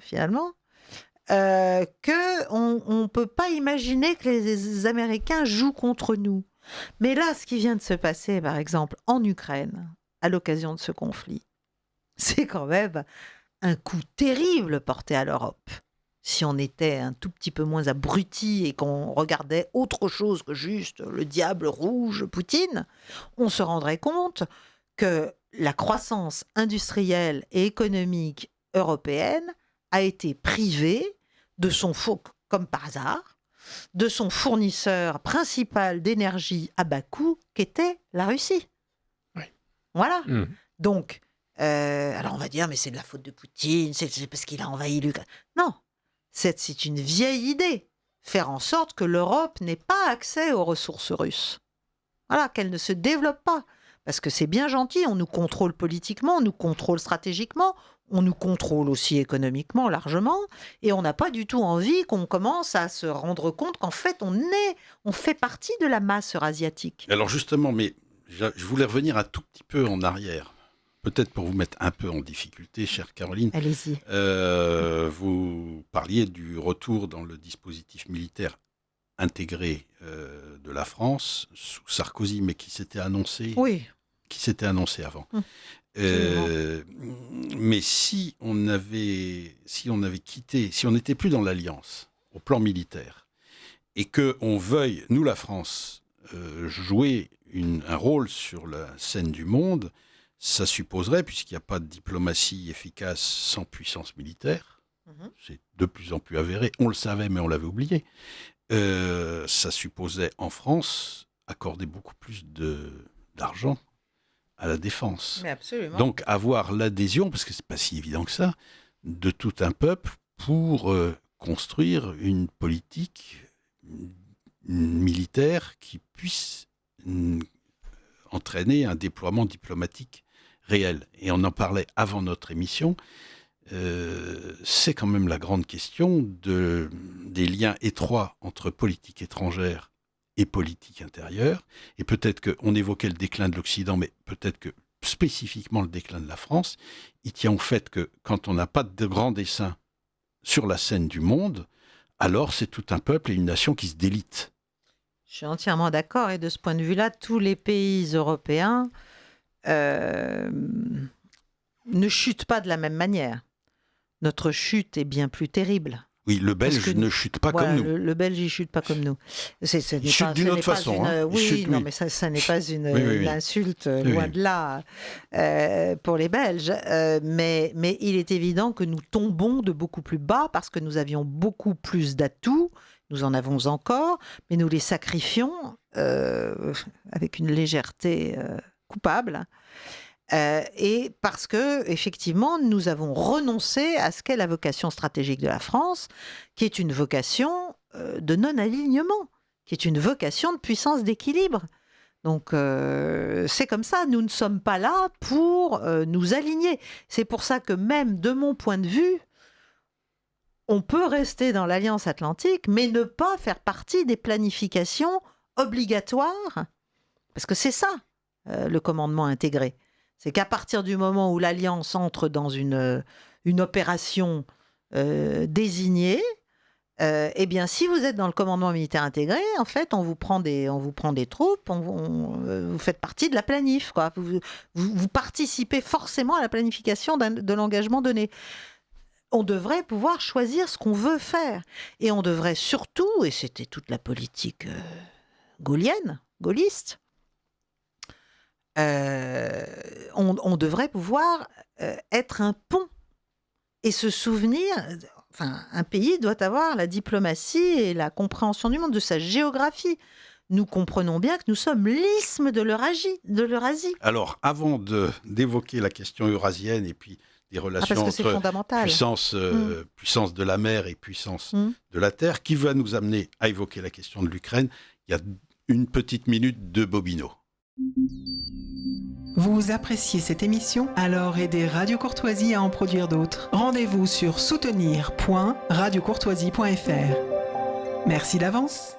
finalement, qu'on ne peut pas imaginer que les Américains jouent contre nous. Mais là, ce qui vient de se passer, par exemple, en Ukraine, à l'occasion de ce conflit, c'est quand même un coup terrible porté à l'Europe. Si on était un tout petit peu moins abrutis et qu'on regardait autre chose que juste le diable rouge Poutine, on se rendrait compte que la croissance industrielle et économique européenne a été privée de comme par hasard, de son fournisseur principal d'énergie à bas coût, qu'était la Russie. Oui. Voilà. Donc, alors on va dire, mais c'est de la faute de Poutine, c'est parce qu'il a envahi l'Ukraine. Non, c'est une vieille idée. Faire en sorte que l'Europe n'ait pas accès aux ressources russes. Voilà, qu'elle ne se développe pas. Parce que c'est bien gentil, on nous contrôle politiquement, on nous contrôle stratégiquement, on nous contrôle aussi économiquement largement, et on n'a pas du tout envie qu'on commence à se rendre compte qu'en fait, on fait partie de la masse eurasiatique. Alors justement, mais je voulais revenir un tout petit peu en arrière, peut-être pour vous mettre un peu en difficulté, chère Caroline, Allez-y. vous parliez du retour dans le dispositif militaire intégré de la France sous Sarkozy, mais qui s'était annoncé avant. Mais si on n'était plus dans l'alliance au plan militaire et que on veuille, nous la France, jouer un rôle sur la scène du monde, ça supposerait, puisqu'il n'y a pas de diplomatie efficace sans puissance militaire, c'est de plus en plus avéré, on le savait mais on l'avait oublié, ça supposait en France accorder beaucoup plus d'argent à la défense. Mais absolument. Donc avoir l'adhésion, parce que c'est pas si évident que ça, de tout un peuple pour construire une politique militaire qui puisse entraîner un déploiement diplomatique réel. Et on en parlait avant notre émission. C'est quand même la grande question des liens étroits entre politique étrangère et politique intérieure. Et peut-être qu'on évoquait le déclin de l'Occident, mais peut-être que spécifiquement le déclin de la France, il tient au fait que quand on n'a pas de grands desseins sur la scène du monde, alors c'est tout un peuple et une nation qui se délite. Je suis entièrement d'accord. Et de ce point de vue-là, tous les pays européens ne chutent pas de la même manière. Notre chute est bien plus terrible. Oui, le Belge ne chute pas comme nous. Le Belge, il ne chute pas comme nous. Il chute d'une autre façon. Mais ça n'est pas une insulte, loin de là, pour les Belges. Mais il est évident que nous tombons de beaucoup plus bas parce que nous avions beaucoup plus d'atouts. Nous en avons encore, mais nous les sacrifions avec une légèreté coupable. Et parce que, effectivement, nous avons renoncé à ce qu'est la vocation stratégique de la France, qui est une vocation de non-alignement, qui est une vocation de puissance d'équilibre. Donc, c'est comme ça, nous ne sommes pas là pour nous aligner. C'est pour ça que même de mon point de vue, on peut rester dans l'Alliance Atlantique, mais ne pas faire partie des planifications obligatoires, parce que c'est ça, le commandement intégré. C'est qu'à partir du moment où l'Alliance entre dans une opération désignée, eh bien, si vous êtes dans le commandement militaire intégré, en fait, on vous prend des troupes, vous faites partie de la planif, quoi. Vous participez forcément à la planification de l'engagement donné. On devrait pouvoir choisir ce qu'on veut faire. Et on devrait surtout, et c'était toute la politique gaulliste, on devrait pouvoir être un pont et se souvenir. Enfin, un pays doit avoir la diplomatie et la compréhension du monde, de sa géographie. Nous comprenons bien que nous sommes l'isthme de l'Eurasie. Alors, avant d'évoquer la question eurasienne et puis des relations entre puissance de la mer et puissance de la terre, qui va nous amener à évoquer la question de l'Ukraine, il y a une petite minute de Bobino. Vous appréciez cette émission? Alors aidez Radio Courtoisie à en produire d'autres. Rendez-vous sur soutenir.radiocourtoisie.fr. Merci d'avance.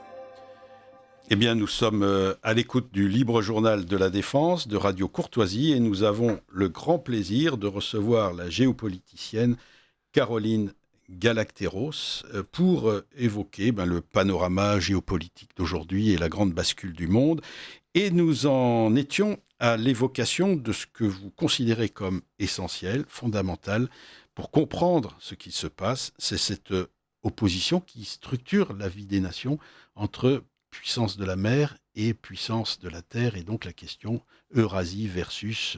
Eh bien, nous sommes à l'écoute du Libre Journal de la Défense de Radio Courtoisie et nous avons le grand plaisir de recevoir la géopoliticienne Caroline Galacteros pour évoquer le panorama géopolitique d'aujourd'hui et la grande bascule du monde. Et nous en étions à l'évocation de ce que vous considérez comme essentiel, fondamental, pour comprendre ce qui se passe. C'est cette opposition qui structure la vie des nations entre puissance de la mer et puissance de la terre, et donc la question Eurasie versus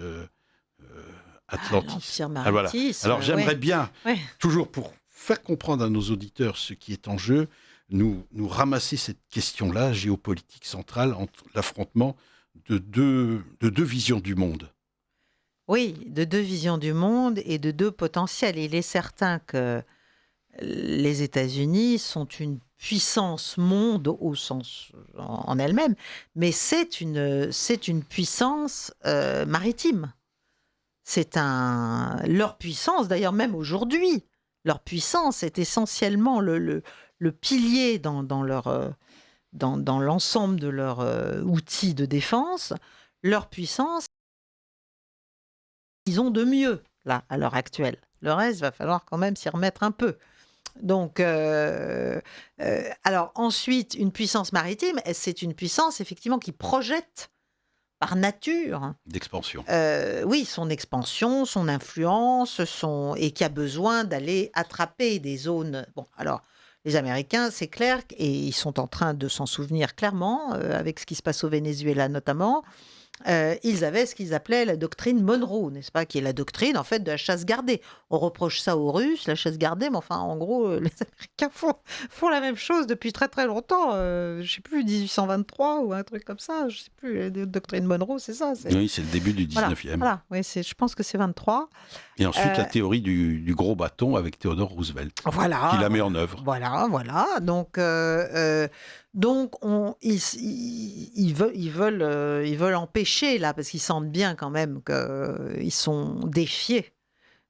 Atlantis. L'Empire maritime. Voilà. Alors j'aimerais bien, toujours pour faire comprendre à nos auditeurs ce qui est en jeu, nous ramasser cette question-là, géopolitique centrale, entre l'affrontement de deux visions du monde. Oui, de deux visions du monde et de deux potentiels. Il est certain que les États-Unis sont une puissance monde au sens en elle-même, mais c'est une puissance maritime. Leur puissance, d'ailleurs même aujourd'hui, leur puissance est essentiellement le pilier dans l'ensemble de leurs outils de défense. Leur puissance ils ont de mieux, là, à l'heure actuelle. Le reste, va falloir quand même s'y remettre un peu. Donc, alors ensuite, une puissance maritime, c'est une puissance, effectivement, qui projette par nature, D'expansion. oui, son expansion, son influence, et qui a besoin d'aller attraper des zones. Bon, alors, les Américains, c'est clair, et ils sont en train de s'en souvenir clairement, avec ce qui se passe au Venezuela notamment. Ils avaient ce qu'ils appelaient la doctrine Monroe, n'est-ce pas, qui est la doctrine en fait de la chasse gardée. On reproche ça aux Russes, la chasse gardée, mais enfin, en gros, les Américains font la même chose depuis très très longtemps. Je ne sais plus, 1823 ou un truc comme ça, je ne sais plus. La doctrine Monroe, c'est ça. Oui, c'est le début du 19e. Voilà. Oui, je pense que c'est 23. Et ensuite, la théorie du gros bâton avec Theodore Roosevelt, Voilà. qui la met en œuvre. Voilà. Donc, ils veulent empêcher, là, parce qu'ils sentent bien quand même qu'ils sont défiés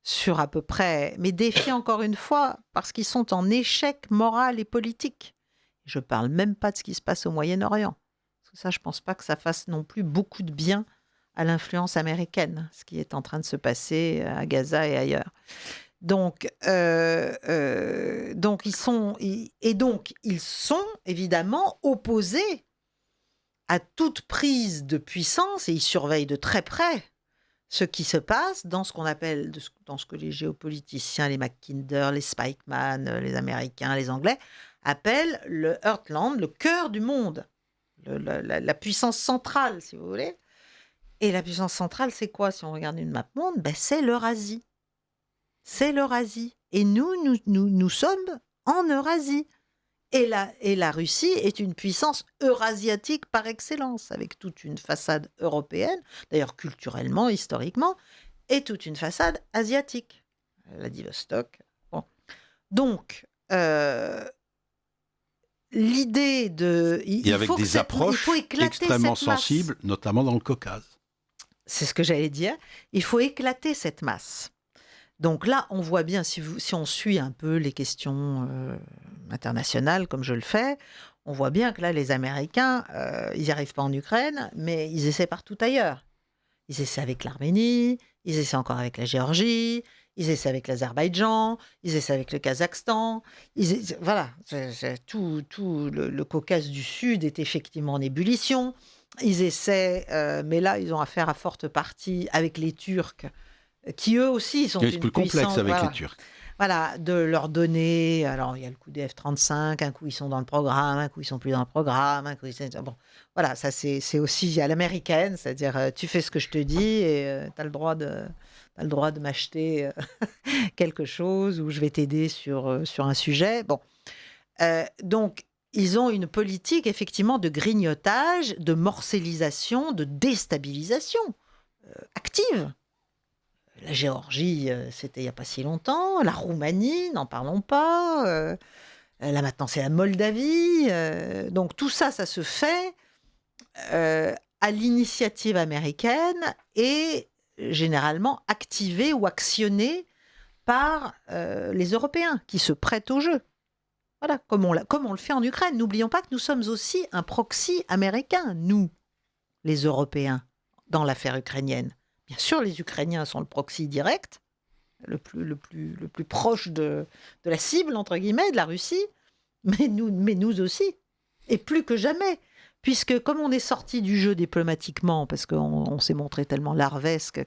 sur à peu près... Mais défiés, encore une fois, parce qu'ils sont en échec moral et politique. Je ne parle même pas de ce qui se passe au Moyen-Orient. Parce que ça, je ne pense pas que ça fasse non plus beaucoup de bien à l'influence américaine, ce qui est en train de se passer à Gaza et ailleurs. Donc ils sont évidemment opposés à toute prise de puissance et ils surveillent de très près ce qui se passe dans ce qu'on appelle, dans ce que les géopoliticiens, les Mackinder, les Spikeman, les Américains, les Anglais appellent le Heartland, le cœur du monde, la puissance centrale, si vous voulez. Et la puissance centrale, c'est quoi si on regarde une map monde? C'est l'Eurasie. C'est l'Eurasie. Et nous sommes en Eurasie. Et la Russie est une puissance eurasiatique par excellence, avec toute une façade européenne, d'ailleurs culturellement, historiquement, et toute une façade asiatique. Vladivostok. Bon. Donc, l'idée de... Et avec des approches extrêmement sensibles, notamment dans le Caucase. C'est ce que j'allais dire. Il faut éclater cette masse. Donc là, on voit bien, si on suit un peu les questions internationales, comme je le fais, on voit bien que là, les Américains, ils n'y arrivent pas en Ukraine, mais ils essaient partout ailleurs. Ils essaient avec l'Arménie, ils essaient encore avec la Géorgie, ils essaient avec l'Azerbaïdjan, ils essaient avec le Kazakhstan. Voilà, tout le Caucase du Sud est effectivement en ébullition. Ils essaient, mais là, ils ont affaire à forte partie avec les Turcs, qui eux aussi sont c'est plus complexe avec les Turcs. Voilà, de leur donner. Alors, il y a le coup des F-35, un coup ils sont dans le programme, un coup ils sont plus dans le programme, un coup bon, voilà, ça c'est aussi à l'américaine, c'est-à-dire tu fais ce que je te dis et tu as le droit de m'acheter quelque chose ou je vais t'aider sur un sujet. Bon, donc ils ont une politique effectivement de grignotage, de morcellisation, de déstabilisation active. La Géorgie, c'était il n'y a pas si longtemps. La Roumanie, n'en parlons pas. Là, maintenant, c'est la Moldavie. Donc, tout ça, ça se fait à l'initiative américaine et généralement activé ou actionné par les Européens qui se prêtent au jeu. Voilà, comme on le fait en Ukraine. N'oublions pas que nous sommes aussi un proxy américain, nous, les Européens, dans l'affaire ukrainienne. Bien sûr, les Ukrainiens sont le proxy direct, le plus proche de la cible, entre guillemets, de la Russie, mais nous aussi, et plus que jamais. Puisque comme on est sorti du jeu diplomatiquement, parce qu'on s'est montré tellement larvesque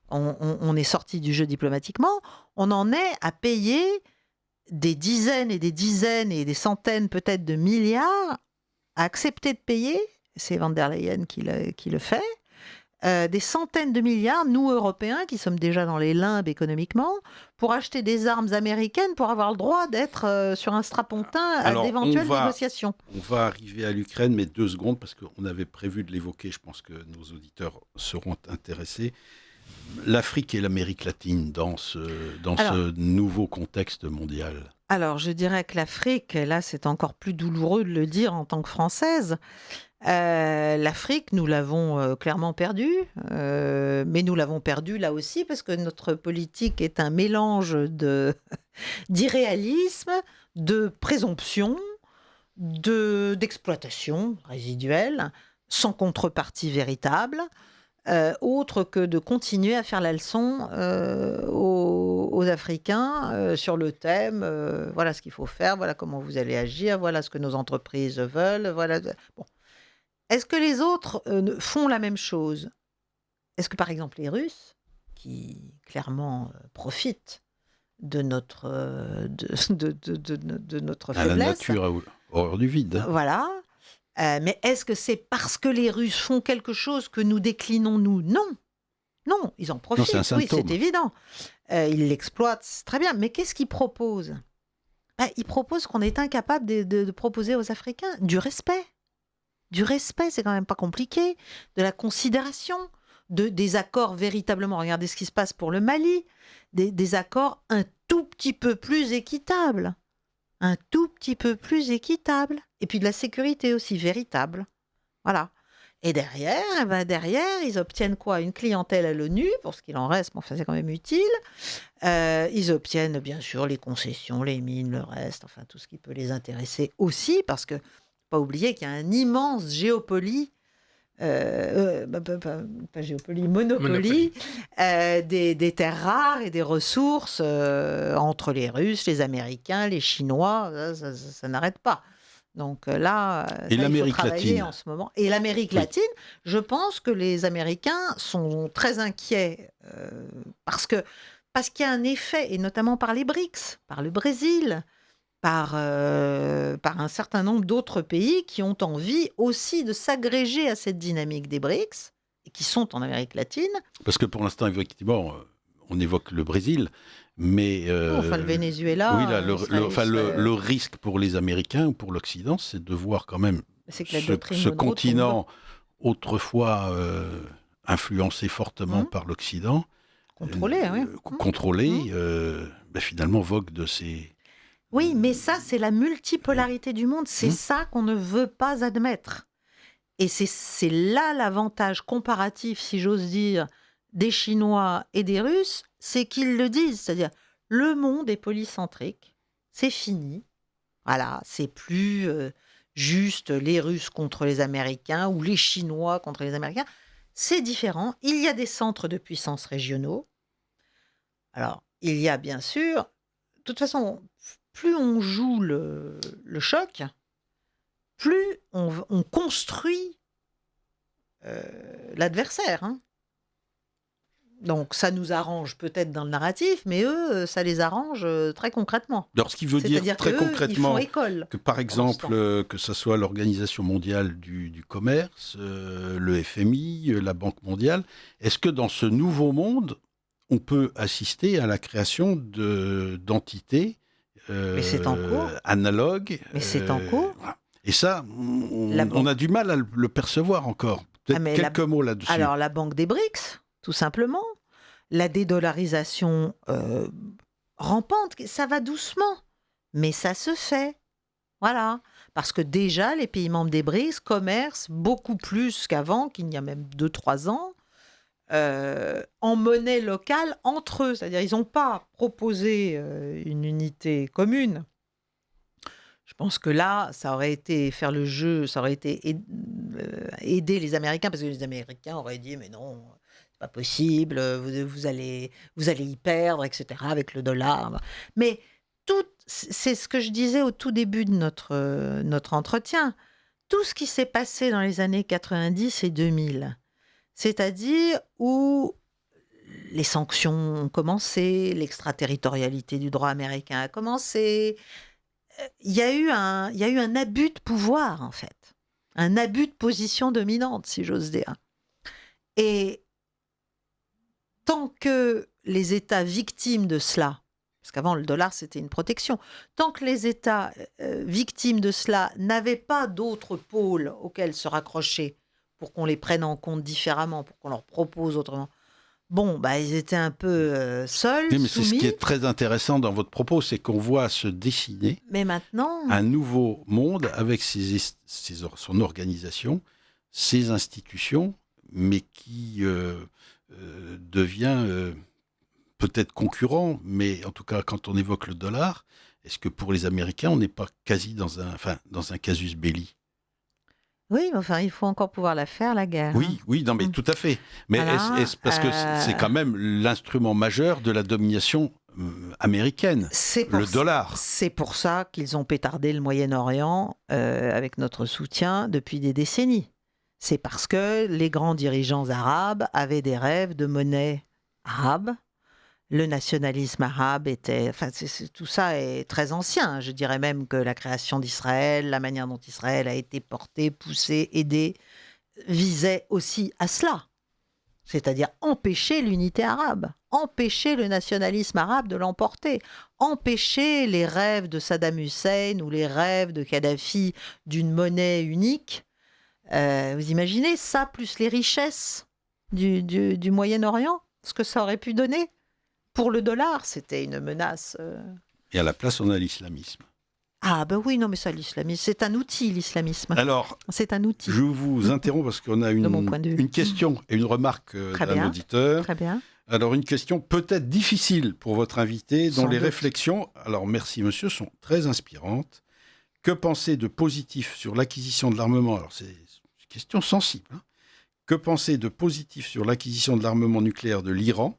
qu'on est sorti du jeu diplomatiquement, on en est à payer des dizaines et des centaines peut-être de milliards, à accepter de payer, c'est Van der Leyen qui le fait, des centaines de milliards, nous Européens, qui sommes déjà dans les limbes économiquement, pour acheter des armes américaines pour avoir le droit d'être sur un strapontin à d'éventuelles négociations. On va arriver à l'Ukraine, mais 2 secondes, parce qu'on avait prévu de l'évoquer, je pense que nos auditeurs seront intéressés. L'Afrique et l'Amérique latine dans ce nouveau contexte mondial. Alors, je dirais que l'Afrique, là, c'est encore plus douloureux de le dire en tant que Française. L'Afrique, nous l'avons clairement perdue, mais nous l'avons perdue là aussi parce que notre politique est un mélange d'irréalisme, de présomption, d'exploitation résiduelle, sans contrepartie véritable, autre que de continuer à faire la leçon aux Africains sur le thème, voilà ce qu'il faut faire, voilà comment vous allez agir, voilà ce que nos entreprises veulent. Voilà. Bon. Est-ce que les autres font la même chose? Est-ce que, par exemple, les Russes, qui clairement profitent de notre, de notre À la faiblesse, nature horreur du vide. Hein. voilà, mais est-ce que c'est parce que les Russes font quelque chose que nous déclinons, nous? Non. Non, ils en profitent, c'est un oui, symptôme. c'est évident. Ils l'exploitent, c'est très bien. Mais qu'est-ce qu'ils proposent? Ils proposent qu'on est incapable de proposer aux Africains du respect. Du respect, c'est quand même pas compliqué. De la considération, des accords véritablement. Regardez ce qui se passe pour le Mali. Des accords un tout petit peu plus équitables. Un tout petit peu plus équitable. Et puis de la sécurité aussi véritable. Voilà. Et derrière, ils obtiennent quoi? Une clientèle à l'ONU, pour ce qu'il en reste, mais enfin, c'est quand même utile. Ils obtiennent, bien sûr, les concessions, les mines, le reste, enfin, tout ce qui peut les intéresser aussi, parce que, pas oublier qu'il y a un immense géopolie, monopoly des terres rares et des ressources entre les Russes, les Américains, les Chinois, ça n'arrête pas. Donc là, et il faut travailler latine. en ce moment. Et l'Amérique latine, je pense que les Américains sont très inquiets parce qu'il y a un effet, et notamment par les BRICS, par le Brésil, par un certain nombre d'autres pays qui ont envie aussi de s'agréger à cette dynamique des BRICS, et qui sont en Amérique latine. Parce que pour l'instant, effectivement, on évoque le Brésil, mais... enfin, le Venezuela... Oui, là, le risque pour les Américains ou pour l'Occident, c'est de voir quand même ce continent autrefois influencé fortement par l'Occident, contrôlé, finalement vogue de ces... Oui, mais ça, c'est la multipolarité du monde. C'est ça qu'on ne veut pas admettre. Et c'est là l'avantage comparatif, si j'ose dire, des Chinois et des Russes, c'est qu'ils le disent. C'est-à-dire, le monde est polycentrique, c'est fini. Voilà, c'est plus juste les Russes contre les Américains ou les Chinois contre les Américains. C'est différent. Il y a des centres de puissance régionaux. Alors, il y a bien sûr... De toute façon... Plus on joue le choc, plus on construit l'adversaire. Hein. Donc ça nous arrange peut-être dans le narratif, mais eux, ça les arrange très concrètement. Alors ce qui veut dire très concrètement que par exemple, que ce soit l'Organisation mondiale du commerce, le FMI, la Banque mondiale, est-ce que dans ce nouveau monde, on peut assister à la création d'entités mais c'est en cours. Analogue. Mais c'est en cours. Et ça, on a du mal à le percevoir encore. Peut-être quelques mots là-dessus. Alors, la banque des BRICS, tout simplement. La dédollarisation rampante, ça va doucement. Mais ça se fait. Voilà. Parce que déjà, les pays membres des BRICS commercent beaucoup plus qu'avant, qu'il y a même 2-3 ans. En monnaie locale entre eux. C'est-à-dire ils n'ont pas proposé une unité commune. Je pense que là, ça aurait été faire le jeu, ça aurait été aider les Américains, parce que les Américains auraient dit mais non, c'est pas possible, vous allez y perdre, etc., avec le dollar. Mais c'est ce que je disais au tout début de notre entretien. Tout ce qui s'est passé dans les années 90 et 2000, c'est-à-dire où les sanctions ont commencé, l'extraterritorialité du droit américain a commencé. Il y a eu un abus de pouvoir, en fait. Un abus de position dominante, si j'ose dire. Et tant que les États victimes de cela, parce qu'avant le dollar c'était une protection, tant que les États victimes de cela n'avaient pas d'autres pôles auxquels se raccrocher, pour qu'on les prenne en compte différemment, pour qu'on leur propose autrement. Bon, ils étaient un peu seuls, oui, mais soumis. c'est ce qui est très intéressant dans votre propos, c'est qu'on voit se dessiner un nouveau monde avec son organisation, ses institutions, mais qui devient peut-être concurrent, mais en tout cas, quand on évoque le dollar, est-ce que pour les Américains, on n'est pas quasi dans un casus belli ? Oui, mais enfin, il faut encore pouvoir la faire, la guerre. Oui, oui, non, mais tout à fait. Mais Voilà, est-ce parce que c'est quand même l'instrument majeur de la domination américaine, le dollar. C'est pour ça qu'ils ont pétardé le Moyen-Orient avec notre soutien depuis des décennies. C'est parce que les grands dirigeants arabes avaient des rêves de monnaie arabe. Le nationalisme arabe était... Enfin, tout ça est très ancien. Je dirais même que la création d'Israël, la manière dont Israël a été porté, poussé, aidé, visait aussi à cela. C'est-à-dire empêcher l'unité arabe, empêcher le nationalisme arabe de l'emporter, empêcher les rêves de Saddam Hussein ou les rêves de Kadhafi d'une monnaie unique. Vous imaginez ça, plus les richesses du Moyen-Orient, ce que ça aurait pu donner? Pour le dollar, c'était une menace. Et à la place, on a l'islamisme. Ah ben oui, non mais ça, l'islamisme, c'est un outil, l'islamisme. Alors, c'est un outil. je vous interromps parce qu'on a une question et une remarque d'un auditeur. Très bien. Alors, une question peut-être difficile pour votre invité, dont les réflexions, alors merci monsieur, sont très inspirantes. Que penser de positif sur l'acquisition de l'armement? Alors, c'est une question sensible. Hein. Que penser de positif sur l'acquisition de l'armement nucléaire de l'Iran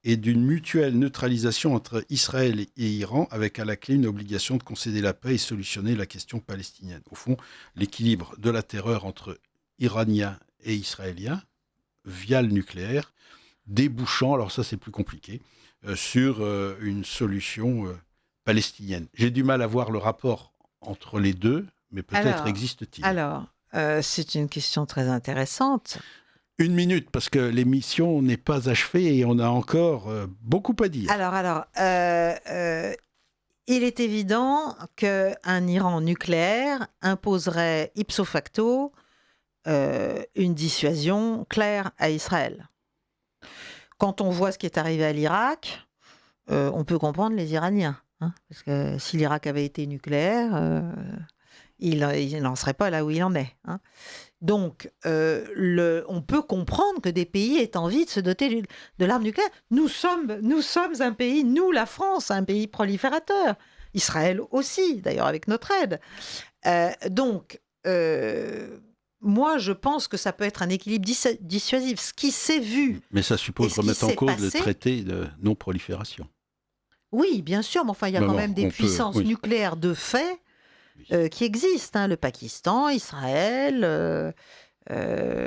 et d'une mutuelle neutralisation entre Israël et Iran, avec à la clé une obligation de concéder la paix et solutionner la question palestinienne. Au fond, l'équilibre de la terreur entre Iraniens et Israéliens, via le nucléaire, débouchant, alors ça c'est plus compliqué, sur une solution palestinienne. J'ai du mal à voir le rapport entre les deux, mais peut-être existe-t-il. Alors, c'est une question très intéressante. 1 minute, parce que l'émission n'est pas achevée et on a encore beaucoup à dire. Alors, il est évident qu'un Iran nucléaire imposerait ipso facto une dissuasion claire à Israël. Quand on voit ce qui est arrivé à l'Irak, on peut comprendre les Iraniens. Hein, parce que si l'Irak avait été nucléaire, il n'en serait pas là où il en est. Hein. Donc, on peut comprendre que des pays aient envie de se doter de l'arme nucléaire. Nous sommes un pays, nous, la France, un pays proliférateur. Israël aussi, d'ailleurs, avec notre aide. Moi, je pense que ça peut être un équilibre dissuasif. Ce qui s'est vu... Mais ça suppose remettre en cause le traité de non-prolifération. Oui, bien sûr, mais enfin, il y a quand même des puissances nucléaires de fait qui existent. Hein. Le Pakistan, Israël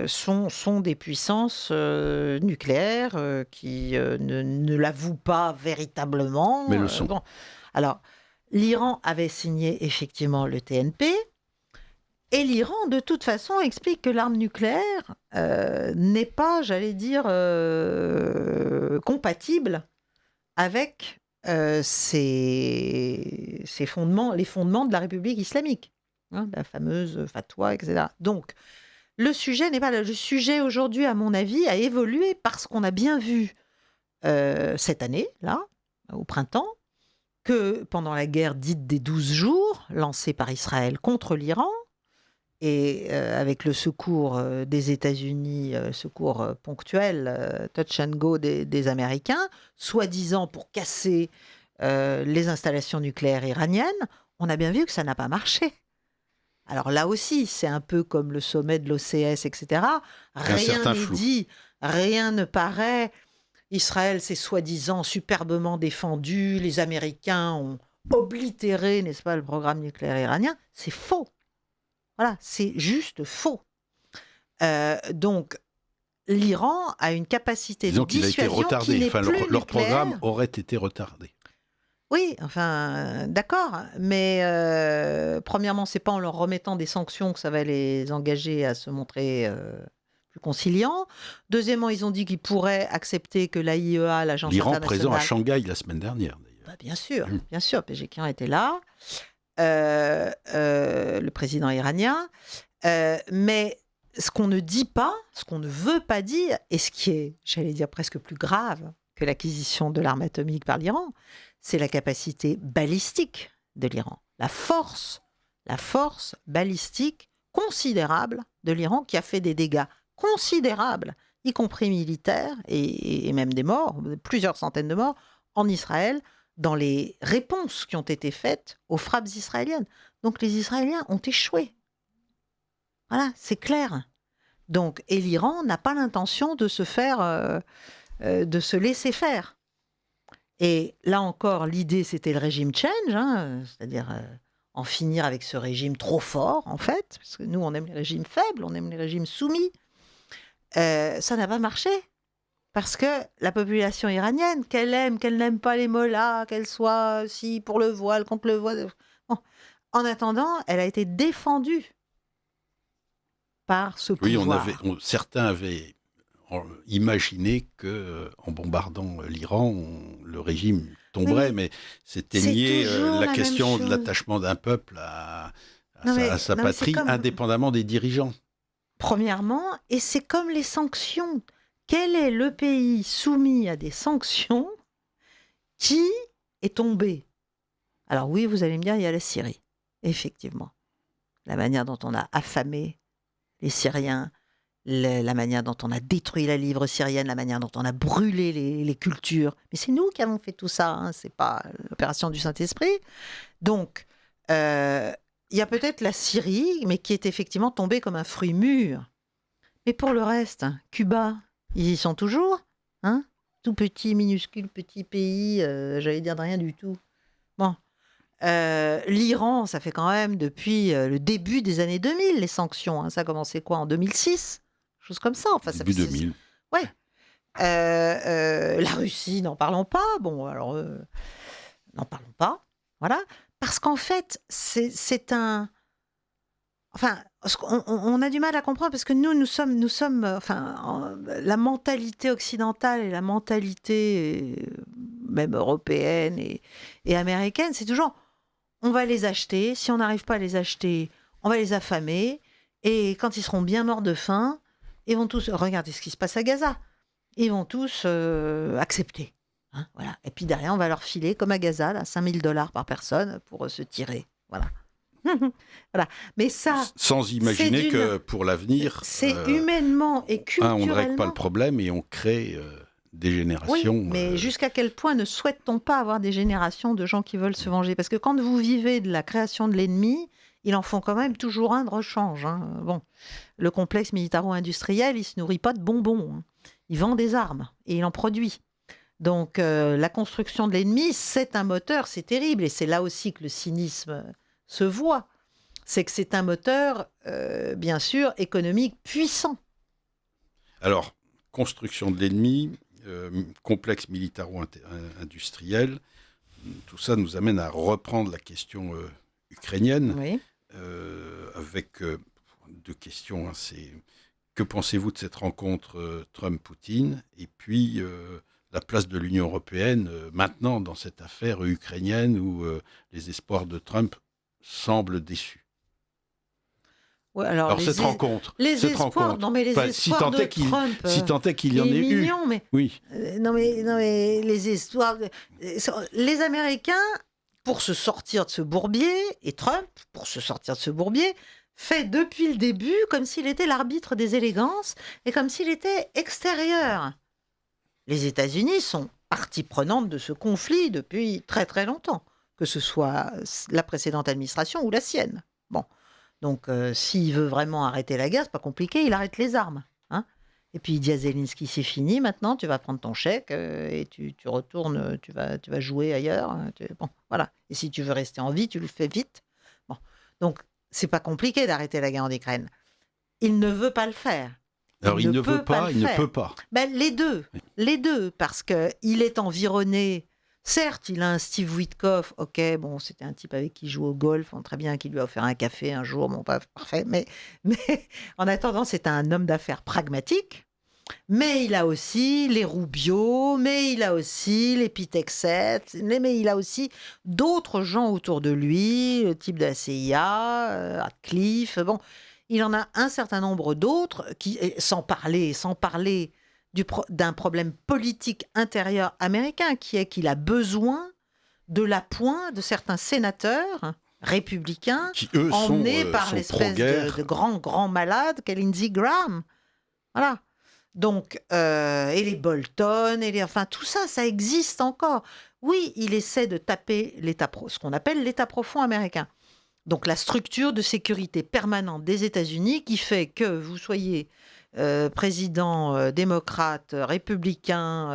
sont des puissances nucléaires qui ne l'avouent pas véritablement. Mais le sont. Bon. Alors, l'Iran avait signé effectivement le TNP. Et l'Iran, de toute façon, explique que l'arme nucléaire n'est pas, j'allais dire, compatible avec les fondements de la République islamique, hein, la fameuse fatwa, etc. Donc, le sujet n'est pas là. Le sujet aujourd'hui, à mon avis, a évolué parce qu'on a bien vu cette année, là, au printemps, que pendant la guerre dite des 12 jours, lancée par Israël contre l'Iran, et avec le secours des États-Unis, secours ponctuel, touch and go des Américains, soi-disant pour casser les installations nucléaires iraniennes, on a bien vu que ça n'a pas marché. Alors là aussi, c'est un peu comme le sommet de l'OCS, etc. Rien n'est dit, rien ne paraît. Israël s'est soi-disant superbement défendu, les Américains ont oblitéré, n'est-ce pas, le programme nucléaire iranien. C'est faux. Voilà, c'est juste faux. Donc, l'Iran a une capacité de dissuasion qui n'est plus nucléaire. Leur programme aurait été retardé. Oui, enfin, d'accord. Mais premièrement, c'est pas en leur remettant des sanctions que ça va les engager à se montrer plus conciliants. Deuxièmement, ils ont dit qu'ils pourraient accepter que l'AIEA, l'agence internationale... L'Iran présent à Shanghai la semaine dernière, d'ailleurs. Bah, bien sûr, Pézekian était là. Le président iranien. Mais ce qu'on ne dit pas, ce qu'on ne veut pas dire, et ce qui est, j'allais dire, presque plus grave que l'acquisition de l'arme atomique par l'Iran, c'est la capacité balistique de l'Iran. La force balistique considérable de l'Iran qui a fait des dégâts considérables, y compris militaires, et même des morts, plusieurs centaines de morts, en Israël, dans les réponses qui ont été faites aux frappes israéliennes. Donc les Israéliens ont échoué. Voilà, c'est clair. Donc, et l'Iran n'a pas l'intention de de se laisser faire. Et là encore, l'idée, c'était le régime change, hein, c'est-à-dire en finir avec ce régime trop fort, en fait, parce que nous, on aime les régimes faibles, on aime les régimes soumis. Ça n'a pas marché. Parce que la population iranienne, qu'elle aime, qu'elle n'aime pas les mollahs, qu'elle soit si pour le voile, contre le voile. Bon. En attendant, elle a été défendue par ce pouvoir. Certains avaient imaginé qu'en bombardant l'Iran, le régime tomberait, mais c'était nier la question de l'attachement d'un peuple à sa patrie, indépendamment des dirigeants. Premièrement, et c'est comme les sanctions. Quel est le pays soumis à des sanctions qui est tombé? Alors oui, vous allez me dire, il y a la Syrie. Effectivement. La manière dont on a affamé les Syriens, la manière dont on a détruit la livre syrienne, la manière dont on a brûlé les cultures. Mais c'est nous qui avons fait tout ça, hein, c'est pas l'opération du Saint-Esprit. Donc, il y a peut-être la Syrie, mais qui est effectivement tombée comme un fruit mûr. Mais pour le reste, Cuba, ils y sont toujours, hein, tout petit, minuscule, petit pays, j'allais dire de rien du tout. Bon. L'Iran, ça fait quand même depuis le début des années 2000, les sanctions. Hein. Ça a commencé quoi, en 2006 ? Chose comme ça. Enfin, début 2000. Ouais. La Russie, n'en parlons pas. Bon, alors, n'en parlons pas. Voilà. Parce qu'en fait, c'est un... Enfin, on a du mal à comprendre parce que nous sommes enfin, la mentalité occidentale et la mentalité même européenne et américaine, c'est toujours, on va les acheter. Si on n'arrive pas à les acheter, on va les affamer. Et quand ils seront bien morts de faim, ils vont tous, regardez ce qui se passe à Gaza, ils vont tous accepter. Hein, voilà. Et puis derrière, on va leur filer, comme à Gaza, là, $5 000 par personne pour se tirer. Voilà. Voilà. Mais ça, sans imaginer que pour l'avenir, c'est humainement et culturellement. On ne règle pas le problème et on crée des générations. Oui, mais jusqu'à quel point ne souhaite-t-on pas avoir des générations de gens qui veulent se venger ? Parce que quand vous vivez de la création de l'ennemi, ils en font quand même toujours un de rechange. Hein. Bon, le complexe militaro-industriel, il se nourrit pas de bonbons. Hein. Il vend des armes et il en produit. Donc la construction de l'ennemi, c'est un moteur, c'est terrible. Et c'est là aussi que le cynisme se voit, c'est que c'est un moteur, bien sûr, économique puissant. Alors, construction de l'ennemi, complexe militaro-industriel, tout ça nous amène à reprendre la question ukrainienne, oui. Avec deux questions. Hein, c'est que pensez-vous de cette rencontre Trump-Poutine, et puis la place de l'Union européenne maintenant dans cette affaire ukrainienne où les espoirs de Trump semble déçu. Ouais, alors cette rencontre, les espoirs, non mais les espoirs de Trump, si tant est qu'il y en ait millions, eu, mais, oui. Non mais les espoirs, les Américains pour se sortir de ce bourbier et Trump pour se sortir de ce bourbier fait depuis le début comme s'il était l'arbitre des élégances et comme s'il était extérieur. Les États-Unis sont partie prenante de ce conflit depuis très très longtemps, que ce soit la précédente administration ou la sienne. Bon, donc s'il veut vraiment arrêter la guerre, c'est pas compliqué, il arrête les armes. Hein, et puis il dit à Zelensky, c'est fini, maintenant tu vas prendre ton chèque et tu retournes, tu vas jouer ailleurs. Hein, bon, voilà. Et si tu veux rester en vie, tu le fais vite. Bon, donc c'est pas compliqué d'arrêter la guerre en Ukraine. Il ne veut pas le faire. Alors il ne veut pas, il ne peut pas. Ben, les deux, parce qu'il est environné. Certes, il a un Steve Witkoff, ok, bon, c'était un type avec qui il joue au golf, très bien, qui lui a offert un café un jour, bon, pas parfait, mais en attendant, c'est un homme d'affaires pragmatique, mais il a aussi les Rubio, mais il a aussi les Pete Hegseth, mais il a aussi d'autres gens autour de lui, le type de la CIA, Radcliffe, bon, il en a un certain nombre d'autres, qui, sans parler d'un problème politique intérieur américain, qui est qu'il a besoin de l'appoint de certains sénateurs républicains qui, eux, emmenés par l'espèce de grand malade qu'est Lindsey Graham. Voilà. Donc, et les Bolton, enfin, tout ça, ça existe encore. Oui, il essaie de taper ce qu'on appelle l'État profond américain. Donc la structure de sécurité permanente des États-Unis qui fait que vous soyez président démocrate, républicain,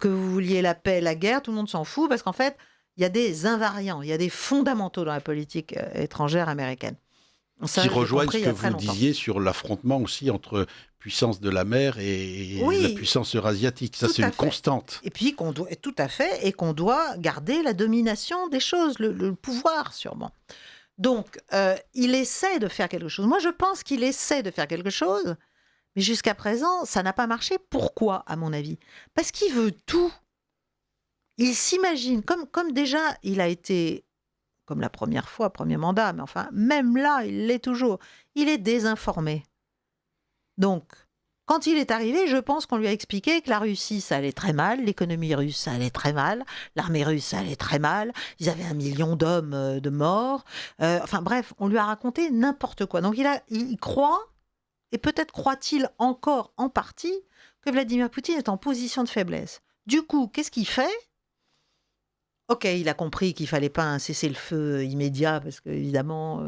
que vous vouliez la paix, la guerre, tout le monde s'en fout parce qu'en fait, il y a des invariants, il y a des fondamentaux dans la politique étrangère américaine. Ça, qui je l'ai rejoignent compris ce il y que a très vous longtemps. disiez sur l'affrontement aussi entre puissance de la mer et Oui. la puissance eurasiatique. Ça, Tout c'est à une fait. constante. Et puis qu'on doit, tout à fait, et qu'on doit garder la domination des choses, le pouvoir sûrement. Donc, il essaie de faire quelque chose. Moi, je pense qu'il essaie de faire quelque chose, mais jusqu'à présent, ça n'a pas marché. Pourquoi, à mon avis? Parce qu'il veut tout. Il s'imagine, comme déjà, il a été, comme la première fois, premier mandat, mais enfin, même là, il l'est toujours. Il est désinformé. Donc, quand il est arrivé, je pense qu'on lui a expliqué que la Russie, ça allait très mal, l'économie russe, ça allait très mal, l'armée russe, ça allait très mal, ils avaient 1 million d'hommes de morts. Enfin bref, on lui a raconté n'importe quoi. Donc il croit, et peut-être croit-il encore en partie, que Vladimir Poutine est en position de faiblesse. Du coup, qu'est-ce qu'il fait? Ok, il a compris qu'il fallait pas un cessez-le-feu immédiat, parce qu'évidemment,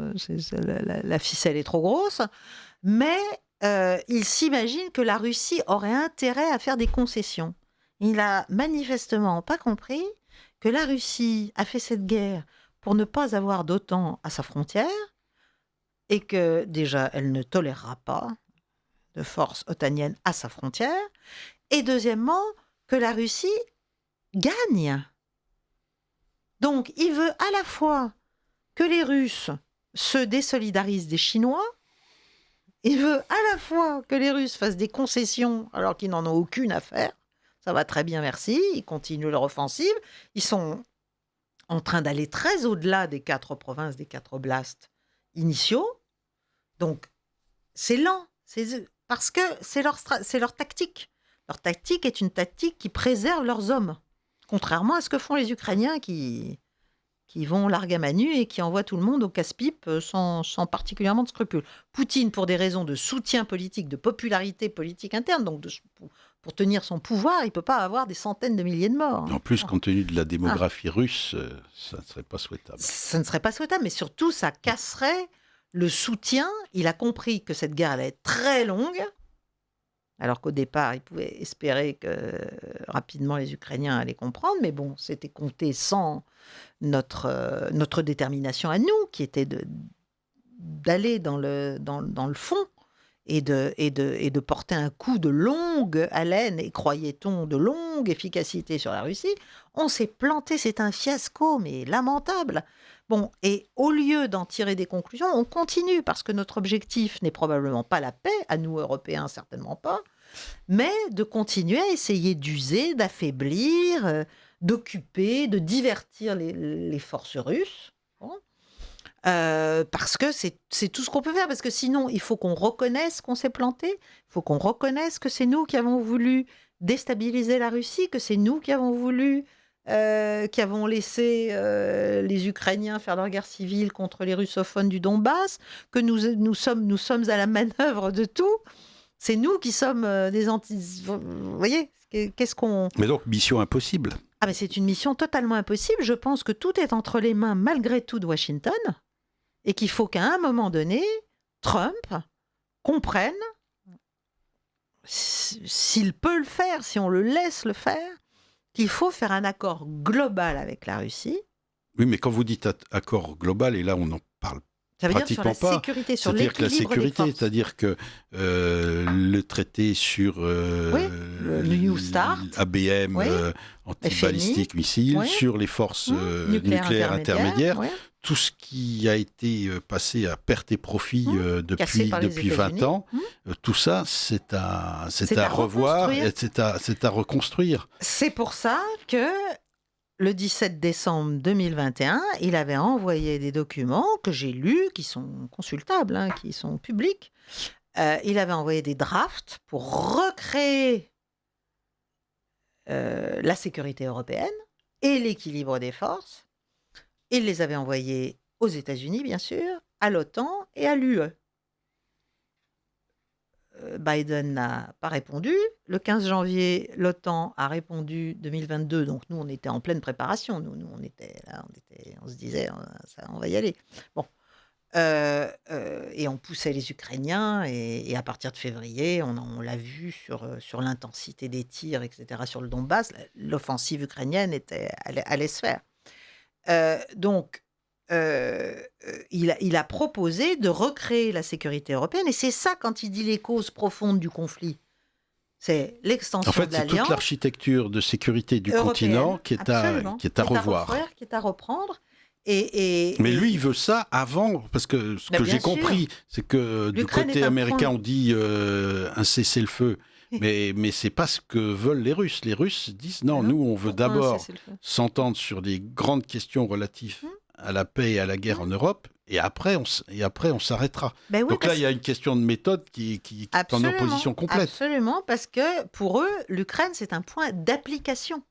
la ficelle est trop grosse, mais il s'imagine que la Russie aurait intérêt à faire des concessions. Il n'a manifestement pas compris que la Russie a fait cette guerre pour ne pas avoir d'OTAN à sa frontière et que déjà, elle ne tolérera pas de force otanienne à sa frontière. Et deuxièmement, que la Russie gagne. Donc, il veut à la fois que les Russes se désolidarisent des Chinois. Il veut à la fois que les Russes fassent des concessions alors qu'ils n'en ont aucune à faire. Ça va très bien, merci. Ils continuent leur offensive. Ils sont en train d'aller très au-delà des 4 provinces, des 4 oblasts initiaux. Donc, c'est lent. Parce que c'est leur tactique. Leur tactique est une tactique qui préserve leurs hommes. Contrairement à ce que font les Ukrainiens qui vont largue à main nue et qui envoient tout le monde au casse-pipe sans particulièrement de scrupules. Poutine, pour des raisons de soutien politique, de popularité politique interne, donc pour tenir son pouvoir, il ne peut pas avoir des centaines de milliers de morts. En plus, compte tenu de la démographie russe, ça ne serait pas souhaitable. Ça ne serait pas souhaitable, mais surtout, ça casserait le soutien. Il a compris que cette guerre allait être très longue, alors qu'au départ, il pouvait espérer que rapidement les Ukrainiens allaient comprendre, mais bon, c'était compté sans notre détermination à nous, qui était d'aller dans le fond et de porter un coup de longue haleine, et croyait-on de longue efficacité sur la Russie. On s'est planté, c'est un fiasco, mais lamentable. Bon, et au lieu d'en tirer des conclusions, on continue, parce que notre objectif n'est probablement pas la paix, à nous Européens certainement pas, mais de continuer à essayer d'user, d'affaiblir, d'occuper, de divertir les forces russes. Bon. Parce que c'est tout ce qu'on peut faire, parce que sinon, il faut qu'on reconnaisse qu'on s'est planté, il faut qu'on reconnaisse que c'est nous qui avons voulu déstabiliser la Russie, que c'est nous qui avons voulu, qui avons laissé les Ukrainiens faire leur guerre civile contre les russophones du Donbass, que nous sommes à la manœuvre de tout. C'est nous qui sommes des vous voyez, qu'est-ce qu'on... Mais donc, mission impossible. Ah, mais c'est une mission totalement impossible. Je pense que tout est entre les mains, malgré tout, de Washington, et qu'il faut qu'à un moment donné, Trump comprenne, s'il peut le faire, si on le laisse le faire, qu'il faut faire un accord global avec la Russie. Oui, mais quand vous dites accord global, et là on en parle Ça veut dire sur pratiquement la pas. sécurité, sur C'est-à-dire que la l'équilibre des sécurité, forces. c'est-à-dire que le traité sur le New START, ABM, oui, anti-balistique missile, oui, sur les forces nucléaires intermédiaires, oui. tout ce qui a été passé à perte et profit depuis 20 ans, tout ça, c'est à revoir, c'est à reconstruire. C'est pour ça que le 17 décembre 2021, il avait envoyé des documents que j'ai lus, qui sont consultables, qui sont publics. Il avait envoyé des drafts pour recréer la sécurité européenne et l'équilibre des forces. Il les avait envoyés aux États-Unis, bien sûr, à l'OTAN et à l'UE. Biden n'a pas répondu. Le 15 janvier, l'OTAN a répondu 2022. Donc nous, on était en pleine préparation. Nous on était là, on se disait, on va y aller. Bon. Et on poussait les Ukrainiens. Et à partir de février, on l'a vu sur l'intensité des tirs, etc., sur le Donbass. L'offensive ukrainienne allait se faire. Donc, il a proposé de recréer la sécurité européenne. Et c'est ça, quand il dit les causes profondes du conflit. C'est l'extension de l'Alliance. C'est toute l'architecture de sécurité du continent qui est à revoir. Qui est à reprendre. Mais lui, il veut ça avant, parce que ce que j'ai compris, c'est que du côté américain, on dit un cessez-le-feu. Mais c'est pas ce que veulent les Russes. Les Russes disent non, nous, on veut d'abord s'entendre sur des grandes questions relatives à la paix et à la guerre en Europe, et après, on s'arrêtera. Ben oui, donc là, il y a une question de méthode qui est en opposition complète. Absolument, parce que pour eux, l'Ukraine, c'est un point d'application.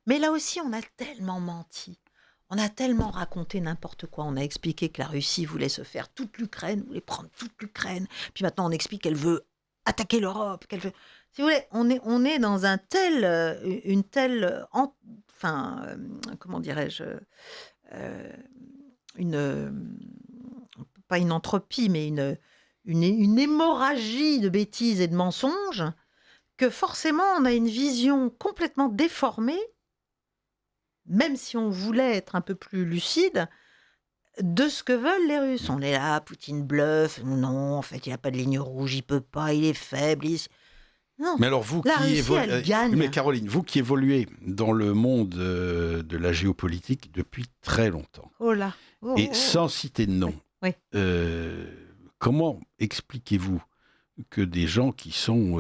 Mais là aussi, on a tellement menti. On a tellement raconté n'importe quoi. On a expliqué que la Russie voulait se faire toute l'Ukraine, voulait prendre toute l'Ukraine. Puis maintenant, on explique qu'elle veut attaquer l'Europe. Si vous voulez, on est dans comment dirais-je, pas une entropie, mais une hémorragie de bêtises et de mensonges, que forcément, on a une vision complètement déformée, même si on voulait être un peu plus lucide, de ce que veulent les Russes. On est là, Poutine bluffe, non, en fait, il n'a pas de ligne rouge, il peut pas, il est faible. Non. Mais alors, vous mais Caroline, vous qui évoluez dans le monde de la géopolitique depuis très longtemps, sans citer de nom, comment expliquez-vous que des gens qui sont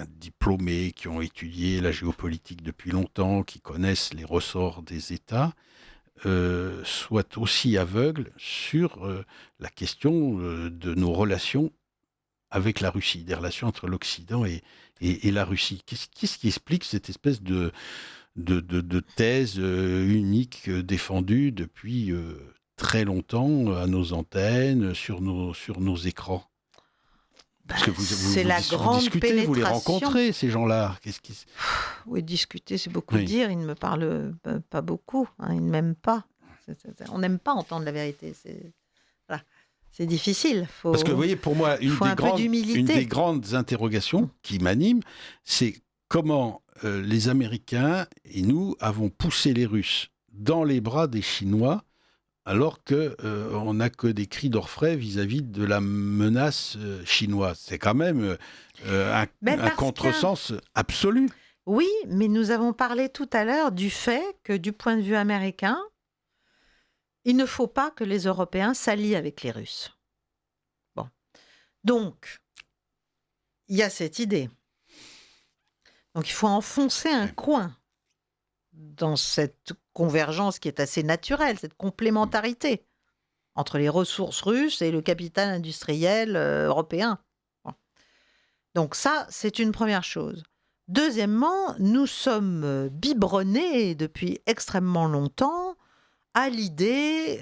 diplômés, qui ont étudié la géopolitique depuis longtemps, qui connaissent les ressorts des États, soient aussi aveugles sur la question de nos relations avec la Russie, des relations entre l'Occident et la Russie. Qu'est-ce qui explique cette espèce de thèse unique défendue depuis très longtemps à nos antennes, sur nos écrans? Parce que vous discutez, vous les rencontrez, ces gens-là. Oui, discuter, c'est beaucoup dire. Ils ne me parlent pas beaucoup. Ils ne m'aiment pas. On n'aime pas entendre la vérité. C'est difficile. Parce que vous voyez, pour moi, une des grandes interrogations qui m'anime, c'est comment les Américains et nous avons poussé les Russes dans les bras des Chinois, alors qu'on n'a que des cris d'orfraie vis-à-vis de la menace chinoise. C'est quand même un contresens absolu. Oui, mais nous avons parlé tout à l'heure du fait que, du point de vue américain, il ne faut pas que les Européens s'allient avec les Russes. Bon. Donc, il y a cette idée. Donc, il faut enfoncer un coin dans cette convergence qui est assez naturelle, cette complémentarité entre les ressources russes et le capital industriel européen. Bon. Donc ça, c'est une première chose. Deuxièmement, nous sommes biberonnés depuis extrêmement longtemps à l'idée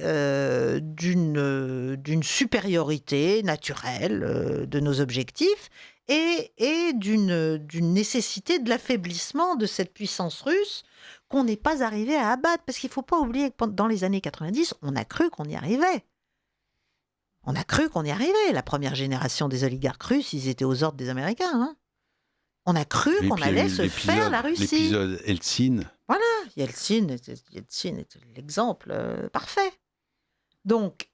d'une supériorité naturelle de nos objectifs et d'une nécessité de l'affaiblissement de cette puissance russe qu'on n'est pas arrivé à abattre. Parce qu'il ne faut pas oublier que dans les années 90, on a cru qu'on y arrivait. On a cru qu'on y arrivait. La première génération des oligarques russes, ils étaient aux ordres des Américains. Hein. On a cru qu'on allait se faire la Russie. L'épisode Eltsine. Voilà, Yeltsin est l'exemple parfait. Donc,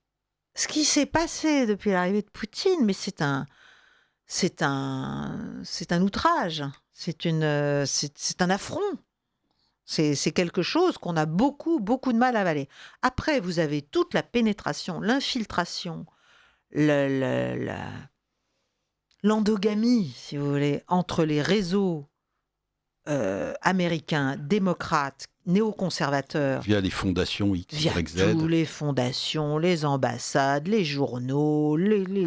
ce qui s'est passé depuis l'arrivée de Poutine, mais c'est un outrage, c'est un affront. C'est quelque chose qu'on a beaucoup, beaucoup de mal à avaler. Après, vous avez toute la pénétration, l'infiltration, l'endogamie, si vous voulez, entre les réseaux américains, démocrates, néoconservateurs. Via les fondations X, Y, Z. Via toutes les fondations, les ambassades, les journaux,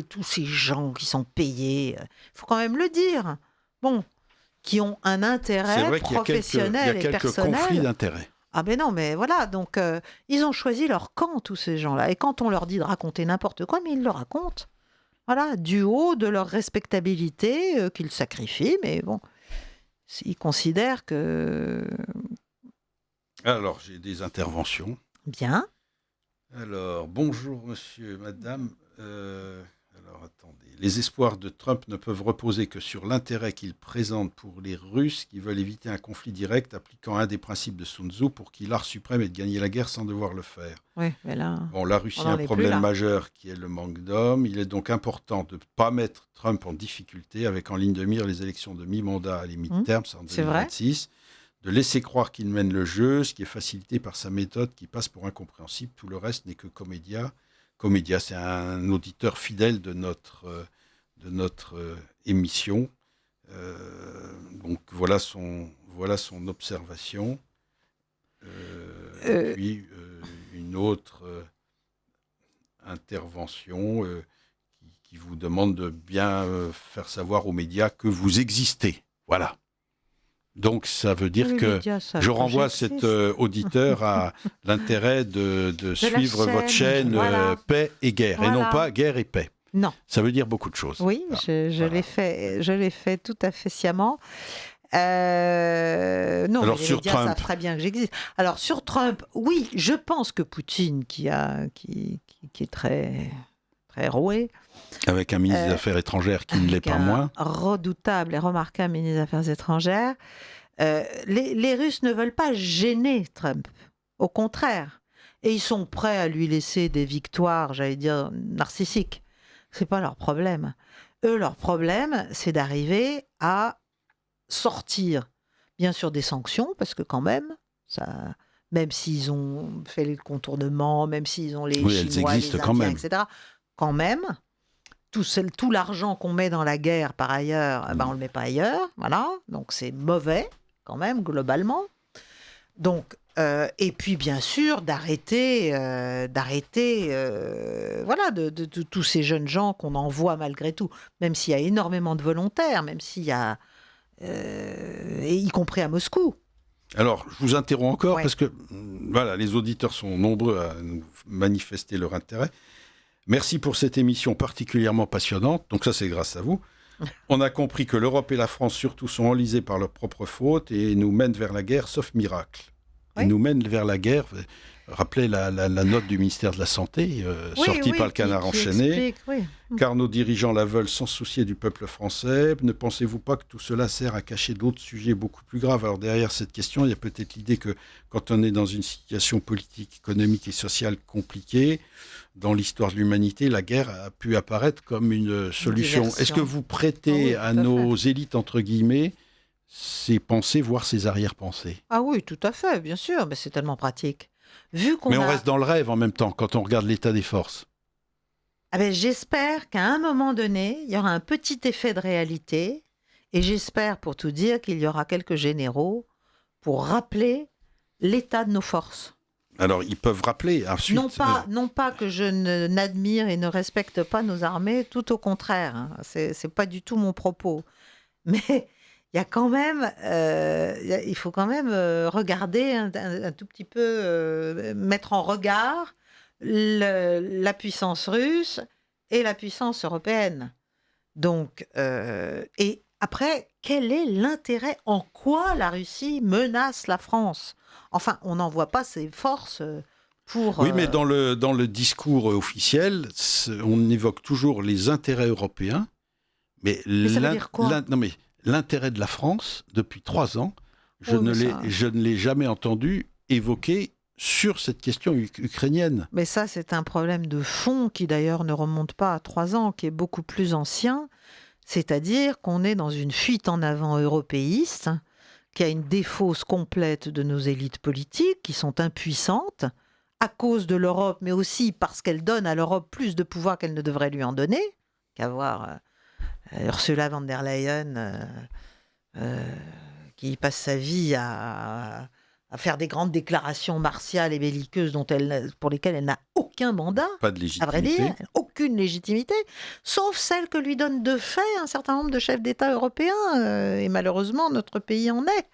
tous ces gens qui sont payés. Il faut quand même le dire. Bon, qui ont un intérêt professionnel et personnel. Il y a quelques conflits d'intérêts. Ah ben non, mais voilà, donc ils ont choisi leur camp, tous ces gens-là. Et quand on leur dit de raconter n'importe quoi, mais ils le racontent. Voilà, du haut de leur respectabilité qu'ils sacrifient, mais bon, ils considèrent que... Alors, j'ai des interventions. Bien. Alors, bonjour monsieur, madame. Alors, attendez. Les espoirs de Trump ne peuvent reposer que sur l'intérêt qu'il présente pour les Russes qui veulent éviter un conflit direct appliquant un des principes de Sun Tzu pour qui l'art suprême est de gagner la guerre sans devoir le faire. Oui, mais là... Bon, la Russie a un problème majeur qui est le manque d'hommes. Il est donc important de ne pas mettre Trump en difficulté avec en ligne de mire les élections de mi-mandat à les mi-terme, c'est en 2026. De laisser croire qu'il mène le jeu, ce qui est facilité par sa méthode qui passe pour incompréhensible. Tout le reste n'est que comédia. Comédia, c'est un auditeur fidèle de notre émission. Donc voilà son observation. Puis une autre intervention qui vous demande de bien faire savoir aux médias que vous existez. Voilà. Donc ça veut dire que je renvoie cet auditeur à l'intérêt de suivre votre chaîne Paix et Guerre, et non pas Guerre et Paix. Non. Ça veut dire beaucoup de choses. Oui, je l'ai fait tout à fait sciemment. Non, alors les sur médias Trump, savent très bien que j'existe. Alors sur Trump, oui, je pense que Poutine, qui est très très roué, avec un ministre des Affaires étrangères qui ne l'est pas moins, redoutable et remarquable ministre des Affaires étrangères, les Russes ne veulent pas gêner Trump. Au contraire, et ils sont prêts à lui laisser des victoires, j'allais dire narcissiques. C'est pas leur problème. Eux, leur problème, c'est d'arriver à sortir, bien sûr, des sanctions, parce que quand même, ça, même s'ils ont fait les contournements, même s'ils ont les Chinois, les Indiens, etc., quand même, tout l'argent qu'on met dans la guerre, par ailleurs, on ne le met pas ailleurs, voilà, donc c'est mauvais, quand même, globalement. Donc, et puis, bien sûr, d'arrêter voilà, de tous ces jeunes gens qu'on envoie malgré tout, même s'il y a énormément de volontaires, même s'il y a... et y compris à Moscou. Alors, je vous interromps encore parce que voilà, les auditeurs sont nombreux à nous manifester leur intérêt. Merci pour cette émission particulièrement passionnante. Donc ça, c'est grâce à vous. On a compris que l'Europe et la France, surtout, sont enlisées par leurs propres fautes et nous mènent vers la guerre, sauf miracle. Oui. Et nous mènent vers la guerre. Rappelez la note du ministère de la Santé, sortie par le Canard enchaîné, car nos dirigeants la veulent sans se soucier du peuple français. Ne pensez-vous pas que tout cela sert à cacher d'autres sujets beaucoup plus graves? Alors derrière cette question, il y a peut-être l'idée que quand on est dans une situation politique, économique et sociale compliquée, dans l'histoire de l'humanité, la guerre a pu apparaître comme une solution. Est-ce que vous prêtez à nos élites, entre guillemets, ces pensées, voire ces arrière-pensées? Ah oui, tout à fait, bien sûr, mais c'est tellement pratique. Mais on reste dans le rêve en même temps, quand on regarde l'état des forces. Ah ben, j'espère qu'à un moment donné, il y aura un petit effet de réalité, et j'espère, pour tout dire, qu'il y aura quelques généraux pour rappeler l'état de nos forces. Alors, ils peuvent rappeler ensuite... Non pas que je n'admire et ne respecte pas nos armées, tout au contraire, hein, c'est pas du tout mon propos. Mais... il y a quand même, il faut quand même regarder un tout petit peu, mettre en regard la puissance russe et la puissance européenne. Donc, et après, quel est l'intérêt? En quoi la Russie menace la France? Enfin, on n'envoie pas ses forces pour... Oui, mais dans le discours officiel, on évoque toujours les intérêts européens. Mais ça veut dire quoi? Non, mais... l'intérêt de la France, depuis 3 ans, je ne l'ai jamais entendu évoquer sur cette question ukrainienne. Mais ça, c'est un problème de fond qui d'ailleurs ne remonte pas à 3 ans, qui est beaucoup plus ancien. C'est-à-dire qu'on est dans une fuite en avant européiste, qui a une défausse complète de nos élites politiques, qui sont impuissantes, à cause de l'Europe, mais aussi parce qu'elle donne à l'Europe plus de pouvoir qu'elle ne devrait lui en donner, qu'avoir... Ursula von der Leyen, qui passe sa vie à faire des grandes déclarations martiales et belliqueuses pour lesquelles elle n'a aucun mandat, pas de légitimité. À vrai dire, aucune légitimité, sauf celle que lui donnent de fait un certain nombre de chefs d'État européens, et malheureusement notre pays en est.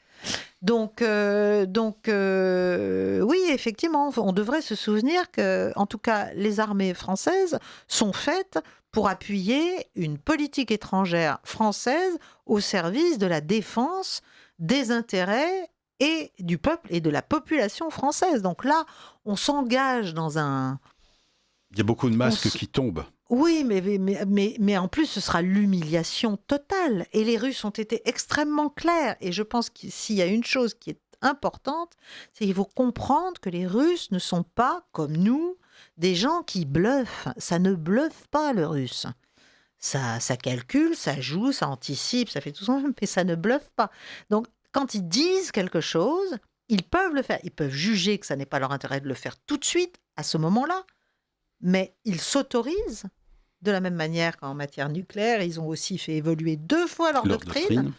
Donc, oui, effectivement, on devrait se souvenir que, en tout cas, les armées françaises sont faites pour appuyer une politique étrangère française au service de la défense des intérêts et du peuple et de la population française. Donc là, on s'engage dans un... Il y a beaucoup de masques qui tombent. Oui, mais en plus, ce sera l'humiliation totale. Et les Russes ont été extrêmement clairs. Et je pense que s'il y a une chose qui est importante, c'est qu'il faut comprendre que les Russes ne sont pas, comme nous, des gens qui bluffent. Ça ne bluffe pas, le Russe. Ça calcule, ça joue, ça anticipe, ça fait tout ça, mais ça ne bluffe pas. Donc, quand ils disent quelque chose, ils peuvent le faire. Ils peuvent juger que ça n'est pas leur intérêt de le faire tout de suite, à ce moment-là. Mais ils s'autorisent, de la même manière qu'en matière nucléaire, ils ont aussi fait évoluer 2 fois leur doctrine.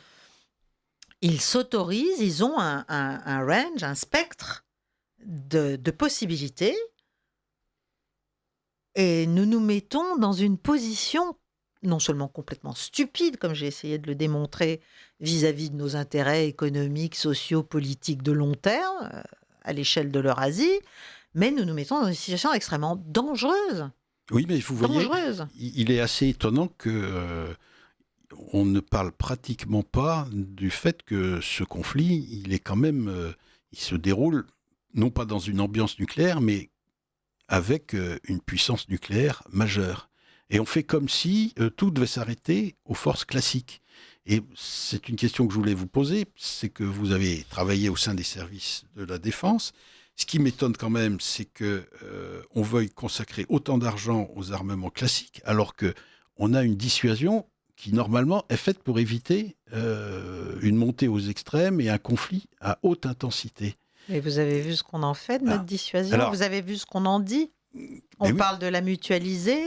Ils s'autorisent, ils ont un range, un spectre de possibilités. Et nous nous mettons dans une position non seulement complètement stupide, comme j'ai essayé de le démontrer, vis-à-vis de nos intérêts économiques, sociaux, politiques de long terme, à l'échelle de l'Eurasie, mais nous nous mettons dans une situation extrêmement dangereuse. Oui, mais vous voyez, il est assez étonnant que on ne parle pratiquement pas du fait que ce conflit, il est quand même, il se déroule non pas dans une ambiance nucléaire, mais avec une puissance nucléaire majeure. Et on fait comme si tout devait s'arrêter aux forces classiques. Et c'est une question que je voulais vous poser, c'est que vous avez travaillé au sein des services de la défense. Ce qui m'étonne quand même, c'est qu'on veuille consacrer autant d'argent aux armements classiques, alors qu'on a une dissuasion qui, normalement, est faite pour éviter une montée aux extrêmes et un conflit à haute intensité. Et vous avez vu ce qu'on en fait de notre dissuasion ? Alors, vous avez vu ce qu'on en dit ? On parle de la mutualiser,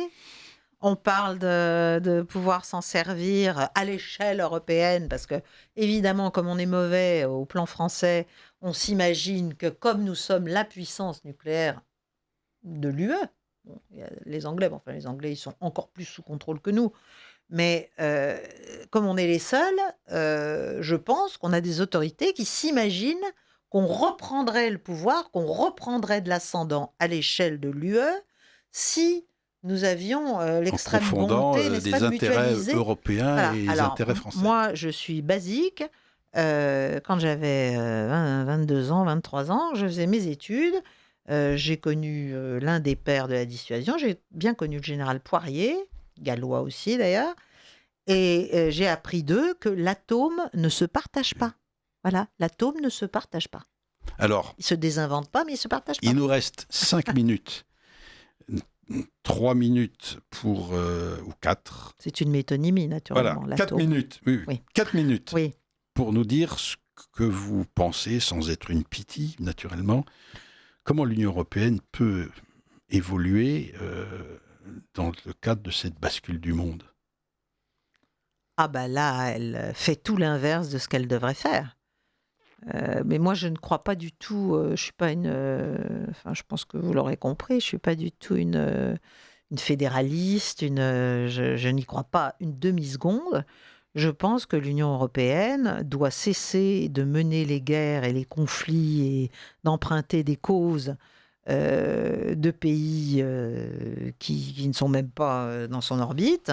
on parle de pouvoir s'en servir à l'échelle européenne, parce que, évidemment, comme on est mauvais au plan français, on s'imagine que comme nous sommes la puissance nucléaire de l'UE, bon, les Anglais, ils sont encore plus sous contrôle que nous, mais comme on est les seuls, je pense qu'on a des autorités qui s'imaginent qu'on reprendrait le pouvoir, qu'on reprendrait de l'ascendant à l'échelle de l'UE si nous avions l'extrême volonté, n'est-ce pas, de mutualiser. Des intérêts européens et des intérêts français. Moi, je suis basique. Quand j'avais 22 ans, 23 ans, je faisais mes études. J'ai connu l'un des pères de la dissuasion. J'ai bien connu le général Poirier, gallois aussi d'ailleurs. Et j'ai appris d'eux que l'atome ne se partage pas. Voilà, l'atome ne se partage pas. Alors, il ne se désinvente pas, mais il ne se partage pas. Il nous reste 5 minutes. 3 minutes pour... ou 4. C'est une métonymie, naturellement. Voilà, 4 minutes. Oui. 4 minutes. Oui. Pour nous dire ce que vous pensez, sans être une pitié, naturellement, comment l'Union européenne peut évoluer dans le cadre de cette bascule du monde. Ah ben là, elle fait tout l'inverse de ce qu'elle devrait faire. Mais moi, je ne crois pas du tout, je suis pas je pense que vous l'aurez compris, je suis pas du tout une fédéraliste, je n'y crois pas une demi-seconde. Je pense que l'Union européenne doit cesser de mener les guerres et les conflits et d'emprunter des causes de pays qui ne sont même pas dans son orbite.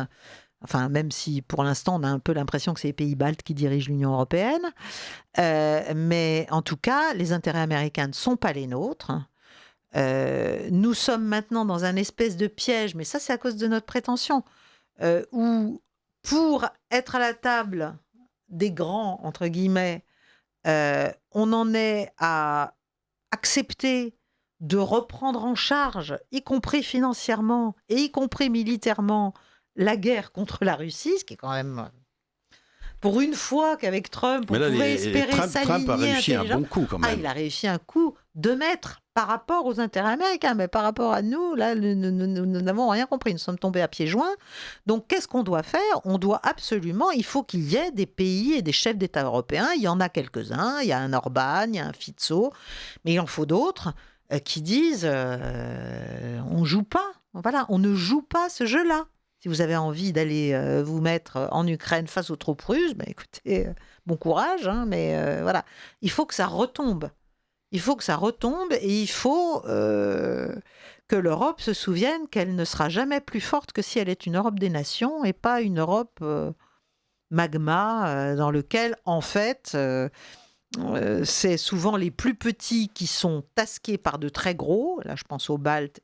Enfin, même si pour l'instant on a un peu l'impression que c'est les pays baltes qui dirigent l'Union européenne. Mais en tout cas, les intérêts américains ne sont pas les nôtres. Nous sommes maintenant dans un espèce de piège, mais ça c'est à cause de notre prétention, où pour être à la table des grands, entre guillemets, on en est à accepter de reprendre en charge, y compris financièrement et y compris militairement, la guerre contre la Russie, ce qui est quand même... Pour une fois qu'avec Trump, on pouvait espérer s'aligner. Trump a réussi un bon coup quand même. Il a réussi un coup de maître par rapport aux intérêts américains, mais par rapport à nous, là, nous n'avons rien compris. Nous sommes tombés à pieds joints. Donc, qu'est-ce qu'on doit faire ? On doit absolument, il faut qu'il y ait des pays et des chefs d'État européens. Il y en a quelques-uns. Il y a un Orban, il y a un Fico, mais il en faut d'autres qui disent on joue pas. Voilà, on ne joue pas ce jeu-là. Si vous avez envie d'aller vous mettre en Ukraine face aux troupes russes, ben écoutez, bon courage, hein, mais voilà. Il faut que ça retombe. Il faut que ça retombe et il faut que l'Europe se souvienne qu'elle ne sera jamais plus forte que si elle est une Europe des nations et pas une Europe magma dans lequel, en fait, c'est souvent les plus petits qui sont tasqués par de très gros. Là, je pense aux Baltes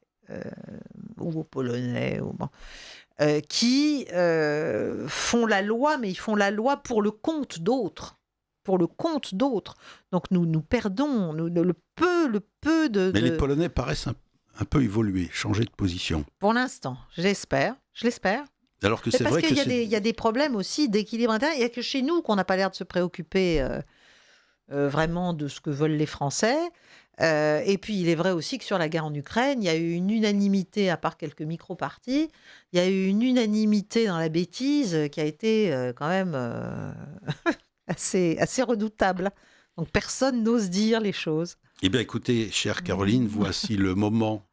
ou aux Polonais, qui font la loi, mais ils font la loi pour le compte d'autres. Pour le compte d'autres. Donc nous perdons le peu de... Mais les Polonais paraissent un peu évoluer, changer de position. Pour l'instant, je l'espère. Alors que c'est parce vrai qu'il que y a des problèmes aussi d'équilibre intérieur. Il n'y a que chez nous qu'on n'a pas l'air de se préoccuper vraiment de ce que veulent les Français. Et puis, il est vrai aussi que sur la guerre en Ukraine, il y a eu une unanimité, à part quelques micro-partis, il y a eu une unanimité dans la bêtise qui a été quand même assez redoutable. Donc, personne n'ose dire les choses. Eh bien, écoutez, chère Caroline, voici le moment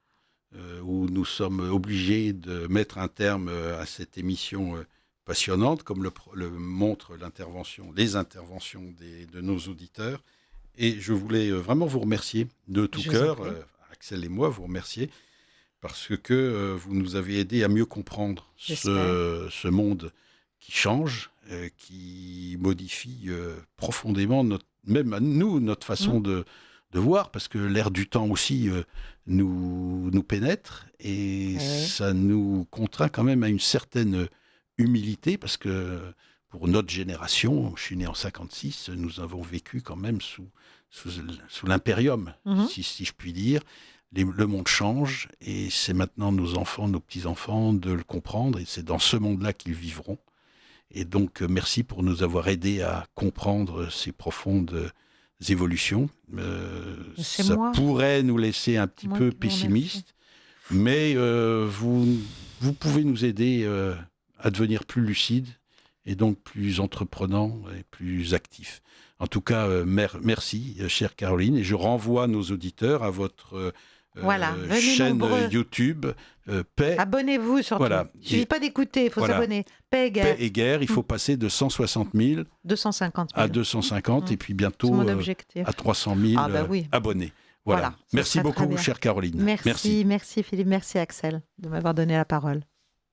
où nous sommes obligés de mettre un terme à cette émission passionnante, comme le montre les interventions de nos auditeurs. Et je voulais vraiment vous remercier de tout cœur, Axel et moi, vous remercier, parce que vous nous avez aidés à mieux comprendre ce monde qui change, qui modifie profondément, même à nous, notre façon de voir, parce que l'air du temps aussi nous pénètre, et ça nous contraint quand même à une certaine humilité, parce que pour notre génération, je suis né en 56, nous avons vécu quand même sous l'impérium, si je puis dire. Le monde change, et c'est maintenant nos enfants, nos petits-enfants de le comprendre, et c'est dans ce monde-là qu'ils vivront. Et donc, merci pour nous avoir aidés à comprendre ces profondes évolutions. Ça pourrait nous laisser un petit peu pessimistes, mais vous pouvez nous aider à devenir plus lucides et donc plus entreprenants et plus actifs. En tout cas, merci, chère Caroline, et je renvoie nos auditeurs à votre chaîne YouTube Paix. Abonnez-vous surtout. Voilà. Il ne suffit pas d'écouter, il faut s'abonner. Paix et guerre. Il faut passer de 160 000 à 250 et puis bientôt à 300 000 abonnés. Voilà. Merci beaucoup, chère Caroline. Merci Philippe, merci Axel de m'avoir donné la parole.